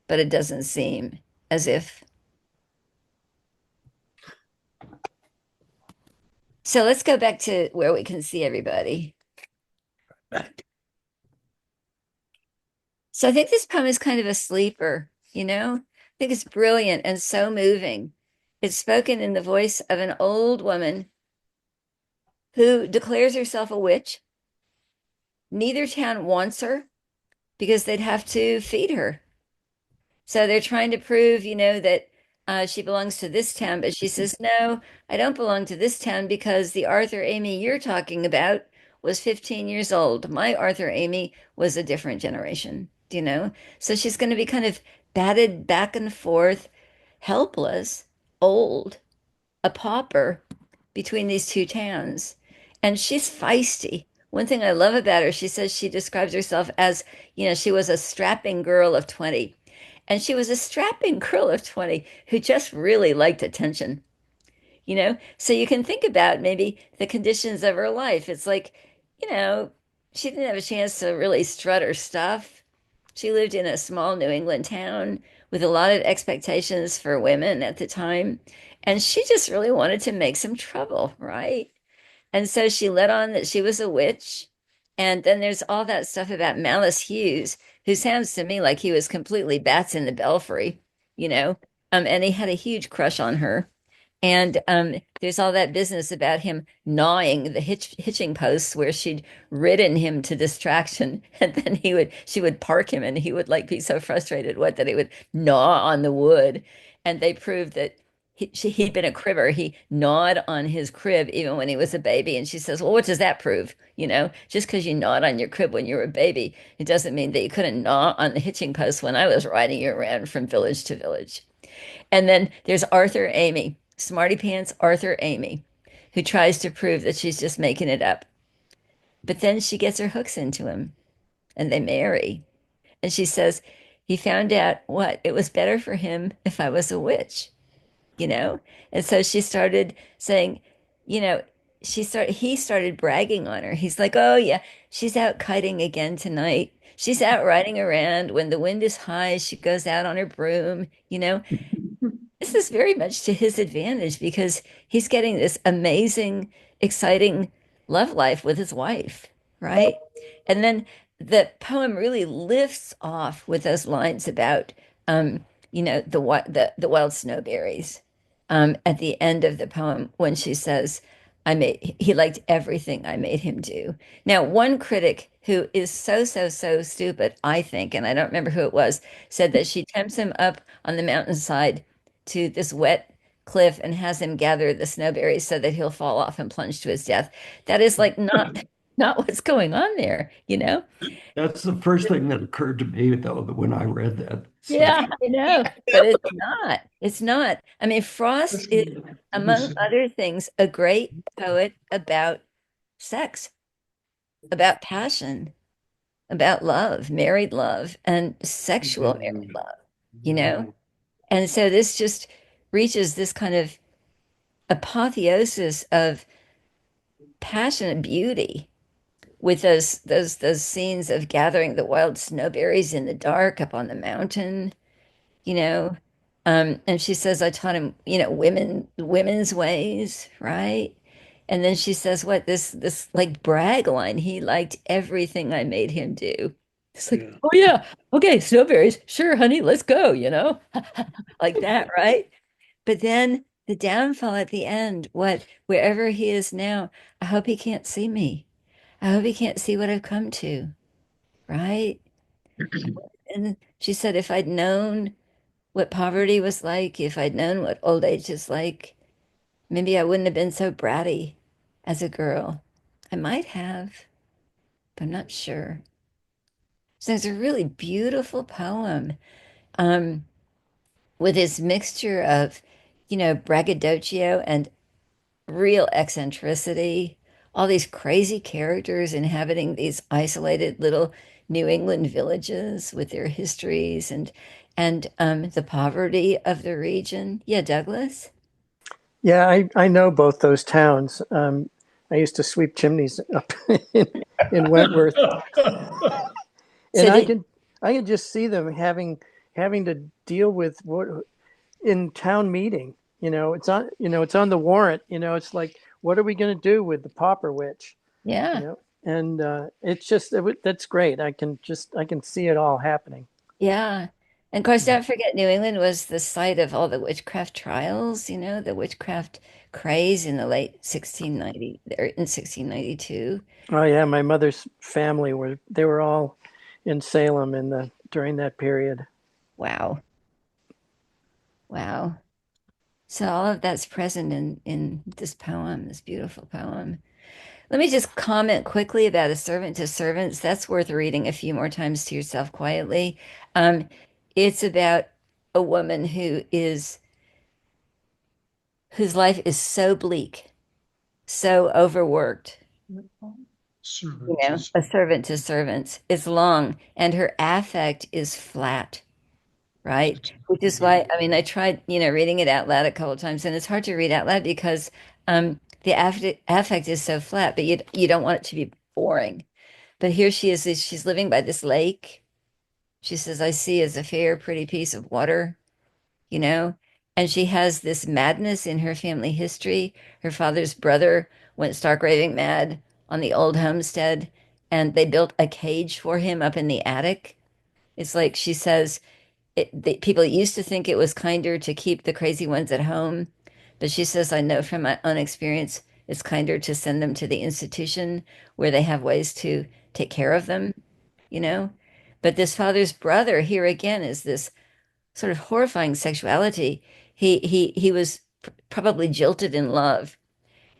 but it doesn't seem as if. So let's go back to where we can see everybody. So I think this poem is kind of a sleeper, you know? I think it's brilliant and so moving. It's spoken in the voice of an old woman who declares herself a witch. Neither town wants her because they'd have to feed her. So they're trying to prove, that she belongs to this town, but she says, no, I don't belong to this town because the Arthur Amy you're talking about was 15 years old. My Arthur Amy was a different generation, So she's going to be kind of batted back and forth, helpless, old, a pauper between these two towns. And she's feisty. One thing I love about her, she says she describes herself as, she was a strapping girl of 20. And she was a strapping girl of 20 who just really liked attention. So you can think about maybe the conditions of her life. It's like, you know, she didn't have a chance to really strut her stuff. She lived in a small New England town with a lot of expectations for women at the time. And she just really wanted to make some trouble, right? And so she let on that she was a witch. And then there's all that stuff about Malice Hughes, who sounds to me like he was completely bats in the belfry, you know, and he had a huge crush on her. And there's all that business about him gnawing the hitching posts where she'd ridden him to distraction, and then she would park him, and he would like be so frustrated that he would gnaw on the wood, and they proved that he'd been a cribber. He gnawed on his crib even when he was a baby, and she says, "Well, what does that prove? Just because you gnawed on your crib when you were a baby, it doesn't mean that you couldn't gnaw on the hitching post when I was riding you around from village to village." And then there's Arthur Amy, Smarty Pants Arthur Amy, who tries to prove that she's just making it up. But then she gets her hooks into him and they marry. And she says, he found out what? It was better for him if I was a witch, you know? And so she started saying, you know, he started bragging on her. He's like, oh yeah, she's out kiting again tonight. She's out riding around. When the wind is high, she goes out on her broom. This is very much to his advantage because he's getting this amazing, exciting love life with his wife, right? And then the poem really lifts off with those lines about, the wild snowberries. At the end of the poem, when she says, he liked everything I made him do. Now, one critic who is so, so, so stupid, I think, and I don't remember who it was, said that she tempts him up on the mountainside to this wet cliff and has him gather the snowberries so that he'll fall off and plunge to his death. That is like not what's going on there. That's the first thing that occurred to me, though, when I read that Yeah, section. I know, but it's not. It's not. I mean, Frost is, among Listen, other things, a great poet about sex, about passion, about love, married love, and sexual married love. And so this just reaches this kind of apotheosis of passionate beauty with those scenes of gathering the wild snowberries in the dark up on the mountain, you know. And she says, I taught him, women's ways, right? And then she says, what, this like brag line, he liked everything I made him do. It's like, yeah, oh yeah, okay, snowberries, sure, honey, let's go. Like that, right? But then the downfall at the end, wherever he is now, I hope he can't see me. I hope he can't see what I've come to, right? And she said, if I'd known what poverty was like, if I'd known what old age is like, maybe I wouldn't have been so bratty as a girl. I might have, but I'm not sure. So it's a really beautiful poem, um, with this mixture of, braggadocio and real eccentricity, all these crazy characters inhabiting these isolated little New England villages with their histories and the poverty of the region. Yeah, Douglas. Yeah, I know both those towns. I used to sweep chimneys up in Wentworth, and So I can just see them having to deal with what in town meeting. It's on the warrant. It's like, what are we going to do with the pauper witch? yeah, And it's just that's great. I can see it all happening. yeah. And of course, don't forget, New England was the site of all the witchcraft trials, the witchcraft craze in the late 1690, or in 1692. Oh yeah, my mother's family were all in Salem during that period. Wow. Wow. So all of that's present in this poem, this beautiful poem. Let me just comment quickly about A Servant to Servants. That's worth reading a few more times to yourself quietly. Um, it's about a woman whose life is so bleak, so overworked. Servant to A servant to servants is long, and her affect is flat, right? servant. Which is why, I mean, I tried, reading it out loud a couple of times, and it's hard to read out loud because the affect is so flat, but you don't want it to be boring. But here she is, she's living by this lake. She says, I see as a fair, pretty piece of water, you know, and she has this madness in her family history. Her father's brother went stark raving mad on the old homestead, and they built a cage for him up in the attic. It's like she says, people used to think it was kinder to keep the crazy ones at home, but she says, I know from my own experience, it's kinder to send them to the institution where they have ways to take care of them, you know? But this father's brother here again is this sort of horrifying sexuality. He was probably jilted in love,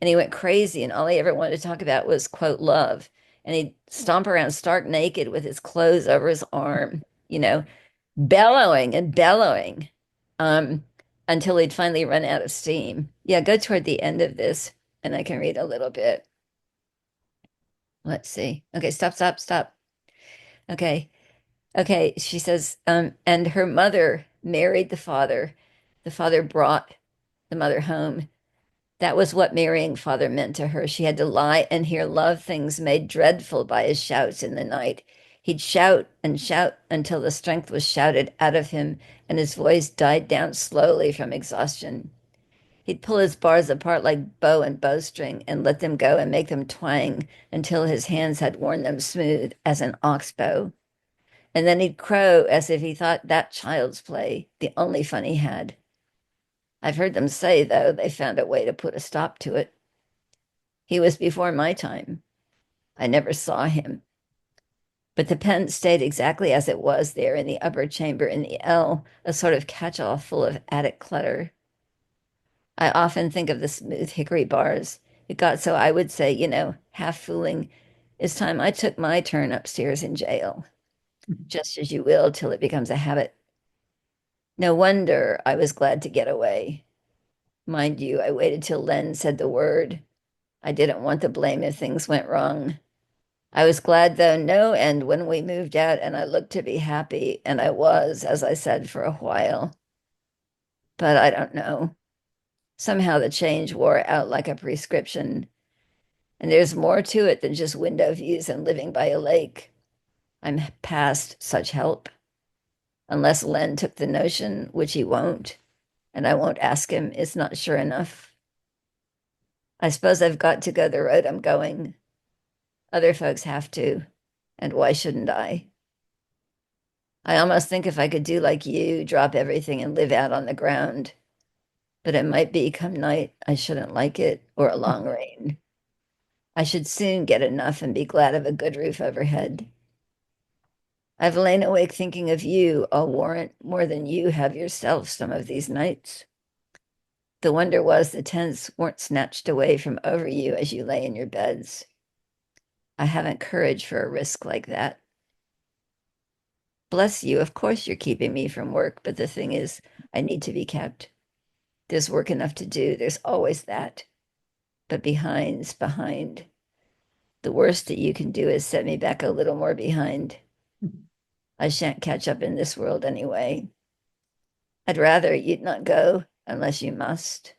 and he went crazy, and all he ever wanted to talk about was quote love. And he'd stomp around stark naked with his clothes over his arm, bellowing and bellowing, um, until he'd finally run out of steam. Yeah, go toward the end of this, and I can read a little bit. Let's see. Okay, stop, stop, stop. Okay. Okay, she says, and her mother married the father. The father brought the mother home. That was what marrying father meant to her. She had to lie and hear love things made dreadful by his shouts in the night. He'd shout and shout until the strength was shouted out of him and his voice died down slowly from exhaustion. He'd pull his bars apart like bow and bowstring and let them go and make them twang until his hands had worn them smooth as an ox bow. And then he'd crow as if he thought that child's play the only fun he had. I've heard them say, though, they found a way to put a stop to it. He was before my time. I never saw him. But the pen stayed exactly as it was there in the upper chamber in the L, a sort of catch-all full of attic clutter. I often think of the smooth hickory bars. It got so I would say, half fooling, it's time I took my turn upstairs in jail. Just as you will till it becomes a habit. No wonder I was glad to get away. Mind you, I waited till Len said the word. I didn't want the blame if things went wrong. I was glad, though, no end when we moved out and I looked to be happy, and I was, as I said, for a while. But I don't know. Somehow the change wore out like a prescription, and there's more to it than just window views and living by a lake. I'm past such help, unless Len took the notion, which he won't, and I won't ask him. It's not sure enough. I suppose I've got to go the road I'm going. Other folks have to, and why shouldn't I? I almost think if I could do like you, drop everything and live out on the ground. But it might be come night, I shouldn't like it, or a long rain. I should soon get enough and be glad of a good roof overhead. I've lain awake thinking of you, I'll warrant, more than you have yourself some of these nights. The wonder was the tents weren't snatched away from over you as you lay in your beds. I haven't courage for a risk like that. Bless you, of course you're keeping me from work, but the thing is, I need to be kept. There's work enough to do, there's always that. But behind's behind. The worst that you can do is set me back a little more behind. I shan't catch up in this world anyway. I'd rather you'd not go unless you must.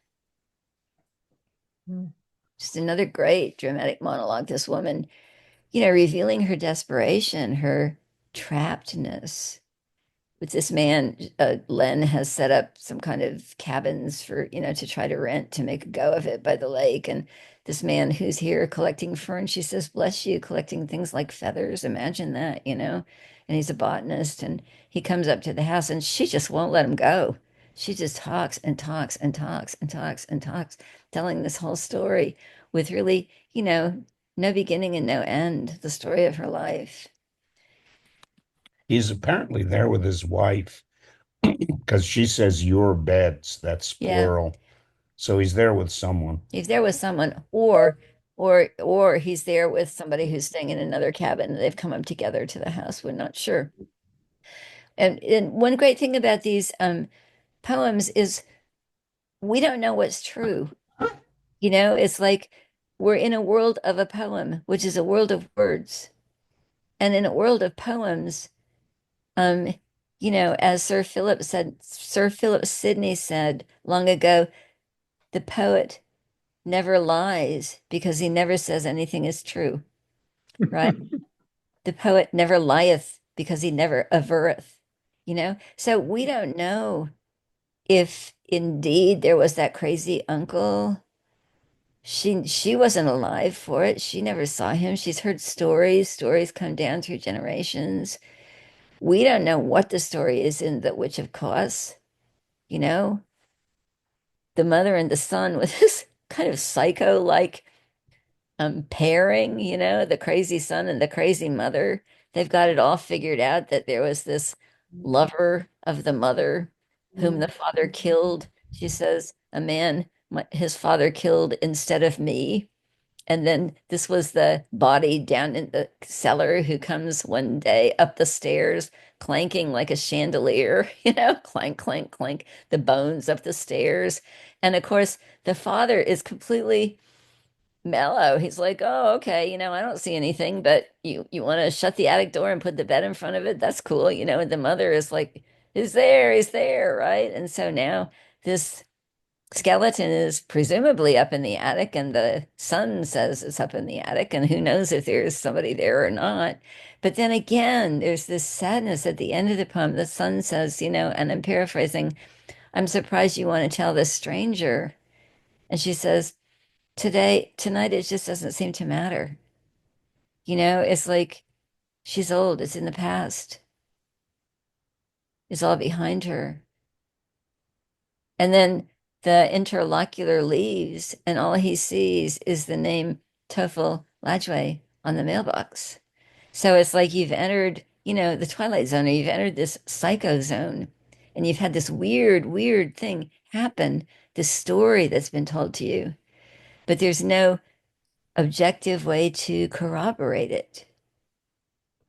Just another great dramatic monologue, this woman, revealing her desperation, her trappedness, with this man. Len has set up some kind of cabins for, to try to rent to make a go of it by the lake. And this man who's here collecting fern, she says, bless you, collecting things like feathers. Imagine that, And he's a botanist, and he comes up to the house and she just won't let him go. She just talks and talks and talks and talks and talks, telling this whole story with really, no beginning and no end, the story of her life. He's apparently there with his wife Because she says your beds, that's Yeah. plural. So he's there with someone. He's there with someone, or he's there with somebody who's staying in another cabin. They've come up together to the house. We're not sure. And one great thing about these poems is we don't know what's true. It's like we're in a world of a poem, which is a world of words. And in a world of poems, um, as Sir Philip Sidney said long ago, the poet never lies because he never says anything is true, right? The poet never lieth because he never averreth. So we don't know if indeed there was that crazy uncle. She wasn't alive for it. She never saw him. She's heard stories come down through generations. We don't know what the story is in The Witch of Cos, you know, the mother and the son with this kind of psycho-like pairing, the crazy son and the crazy mother. They've got it all figured out that there was this lover of the mother whom the father killed. She says, a man, his father killed instead of me. And then this was the body down in the cellar who comes one day up the stairs, clanking like a chandelier, clank, clank, clank, the bones up the stairs. And of course, the father is completely mellow. He's like, "Oh, okay, I don't see anything, but you want to shut the attic door and put the bed in front of it? That's cool." And the mother is like, he's there, right?" And so now this skeleton is presumably up in the attic, and the son says it's up in the attic, and who knows if there's somebody there or not. But then again, there's this sadness at the end of the poem. The son says, and I'm paraphrasing, "I'm surprised you want to tell this stranger." And she says, tonight, it just doesn't seem to matter. It's like she's old, it's in the past, it's all behind her. And then the interlocutor leaves, and all he sees is the name Tofel Lajwe on the mailbox. So it's like you've entered, the Twilight Zone, or you've entered this psycho zone, and you've had this weird, weird thing happen, this story that's been told to you, but there's no objective way to corroborate it.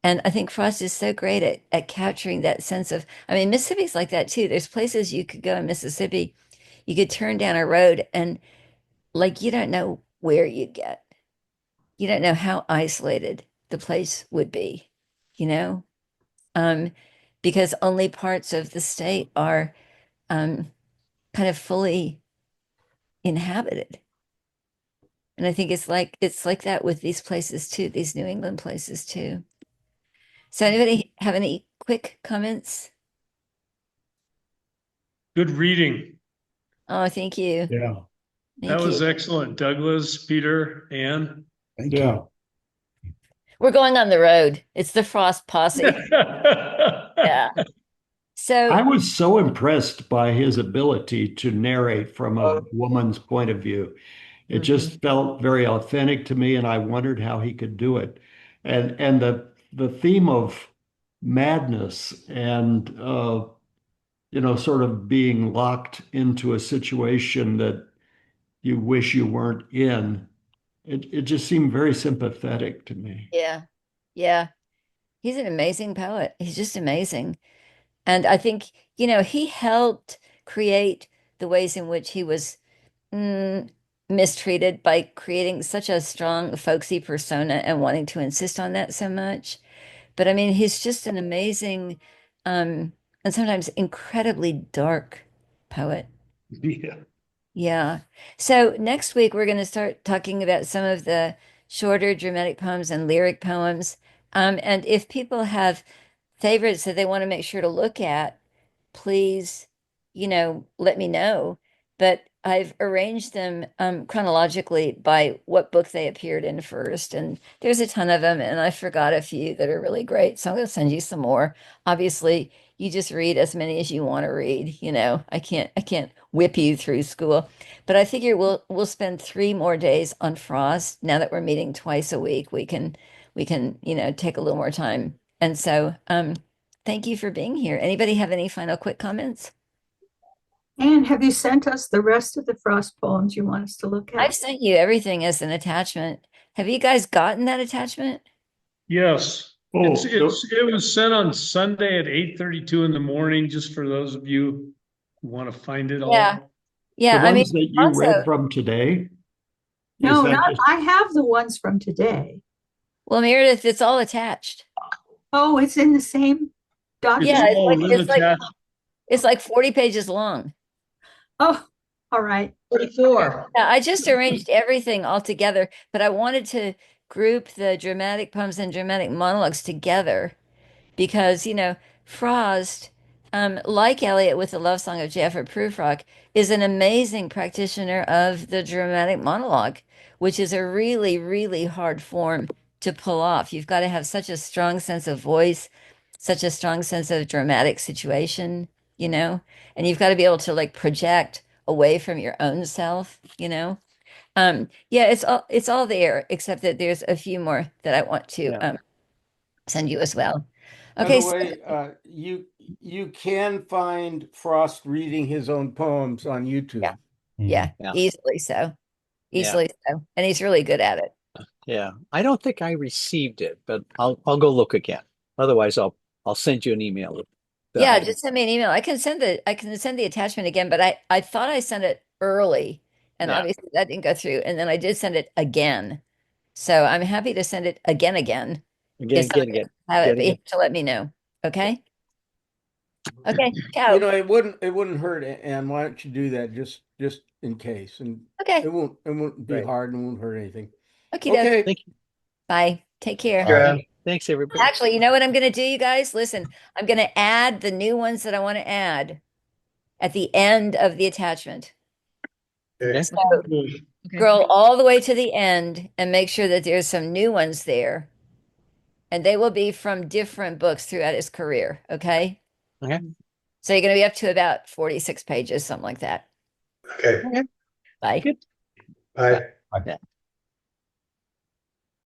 And I think Frost is so great at capturing that sense of, I mean, Mississippi's like that too. There's places you could go in Mississippi, you could turn down a road and like you don't know where you'd get. You don't know how isolated the place would be, you know? Um, because only parts of the state are kind of fully inhabited. And I think it's like that with these places too, these New England places too. So anybody have any quick comments? Good reading. Oh, thank you. Yeah. That Thank you. was excellent. Douglas, Peter, Anne. Thank Yeah. you. We're going on the road. It's the Frost posse. Yeah. So, I was so impressed by his ability to narrate from a woman's point of view. It just felt very authentic to me, and I wondered how he could do it. And the theme of madness and sort of being locked into a situation that you wish you weren't in, it just seemed very sympathetic to me. yeah. Yeah. He's an amazing poet. He's just amazing. And I think, he helped create the ways in which he was mm, mistreated by creating such a strong, folksy persona and wanting to insist on that so much. But I mean, he's just an amazing, um, and sometimes incredibly dark poet. Yeah. Yeah. So next week we're going to start talking about some of the shorter dramatic poems and lyric poems. And if people have favorites that they want to make sure to look at, please, let me know. But I've arranged them chronologically by what book they appeared in first. And there's a ton of them, and I forgot a few that are really great. So I'm going to send you some more. Obviously, you just read as many as you want to read. I can't whip you through school. But I figure we'll spend 3 more days on Frost. Now that we're meeting twice a week, we can take a little more time. And so thank you for being here. Anybody have any final quick comments? And have you sent us the rest of the Frost poems you want us to look I've at? sent you everything as an attachment. Have you guys gotten that attachment? Yes. Oh, It was sent on Sunday at 8:32 in the morning, just for those of you who want to find it Yeah. all. the Yeah, I mean, ones that you also, read from today, is No, that not, just, I have the ones from today. well, Meredith, it's all attached. Oh, it's in the same It's Yeah, document? all attached. it's like 40 pages long. Oh, all right. 44. Yeah, I just arranged everything all together, but I wanted to group the dramatic poems and dramatic monologues together because, Frost, like Eliot with the Love Song of Jaffet Prufrock, is an amazing practitioner of the dramatic monologue, which is a really, really hard form to pull off. You've got to have such a strong sense of voice, such a strong sense of dramatic situation, and you've got to be able to like project away from your own self. Yeah, it's all there, except that there's a few more that I want to Yeah. send you as well. By Okay, the so way, you can find Frost reading his own poems on YouTube. yeah, yeah, Yeah. easily so, Yeah. easily so, and he's really good at it. Yeah. I don't think I received it, but I'll go look again. Otherwise, I'll send you an email with Yeah, the just send me an email. I can send the attachment again, but I thought I sent it early, and yeah. obviously that didn't go through, and then I did send it again. So I'm happy to send it again. Again, If again, somebody again, doesn't have it, again, but you again. have to let me know. Okay. Okay. You Ciao. know, it wouldn't hurt, and why don't you do that just in case? And Okay. it won't be Right. hard and won't hurt anything. Okie doke. Okay. Thank you. Bye. Take care. Thanks, everybody. Actually, you know what I'm going to do, you guys? Listen, I'm going to add the new ones that I want to add at the end of the attachment. Okay. So Okay. scroll all the way to the end and make sure that there's some new ones there. And they will be from different books throughout his career. Okay. Okay. So you're going to be up to about 46 pages, something like that. Okay. Okay. Bye. Good. Bye. Yeah.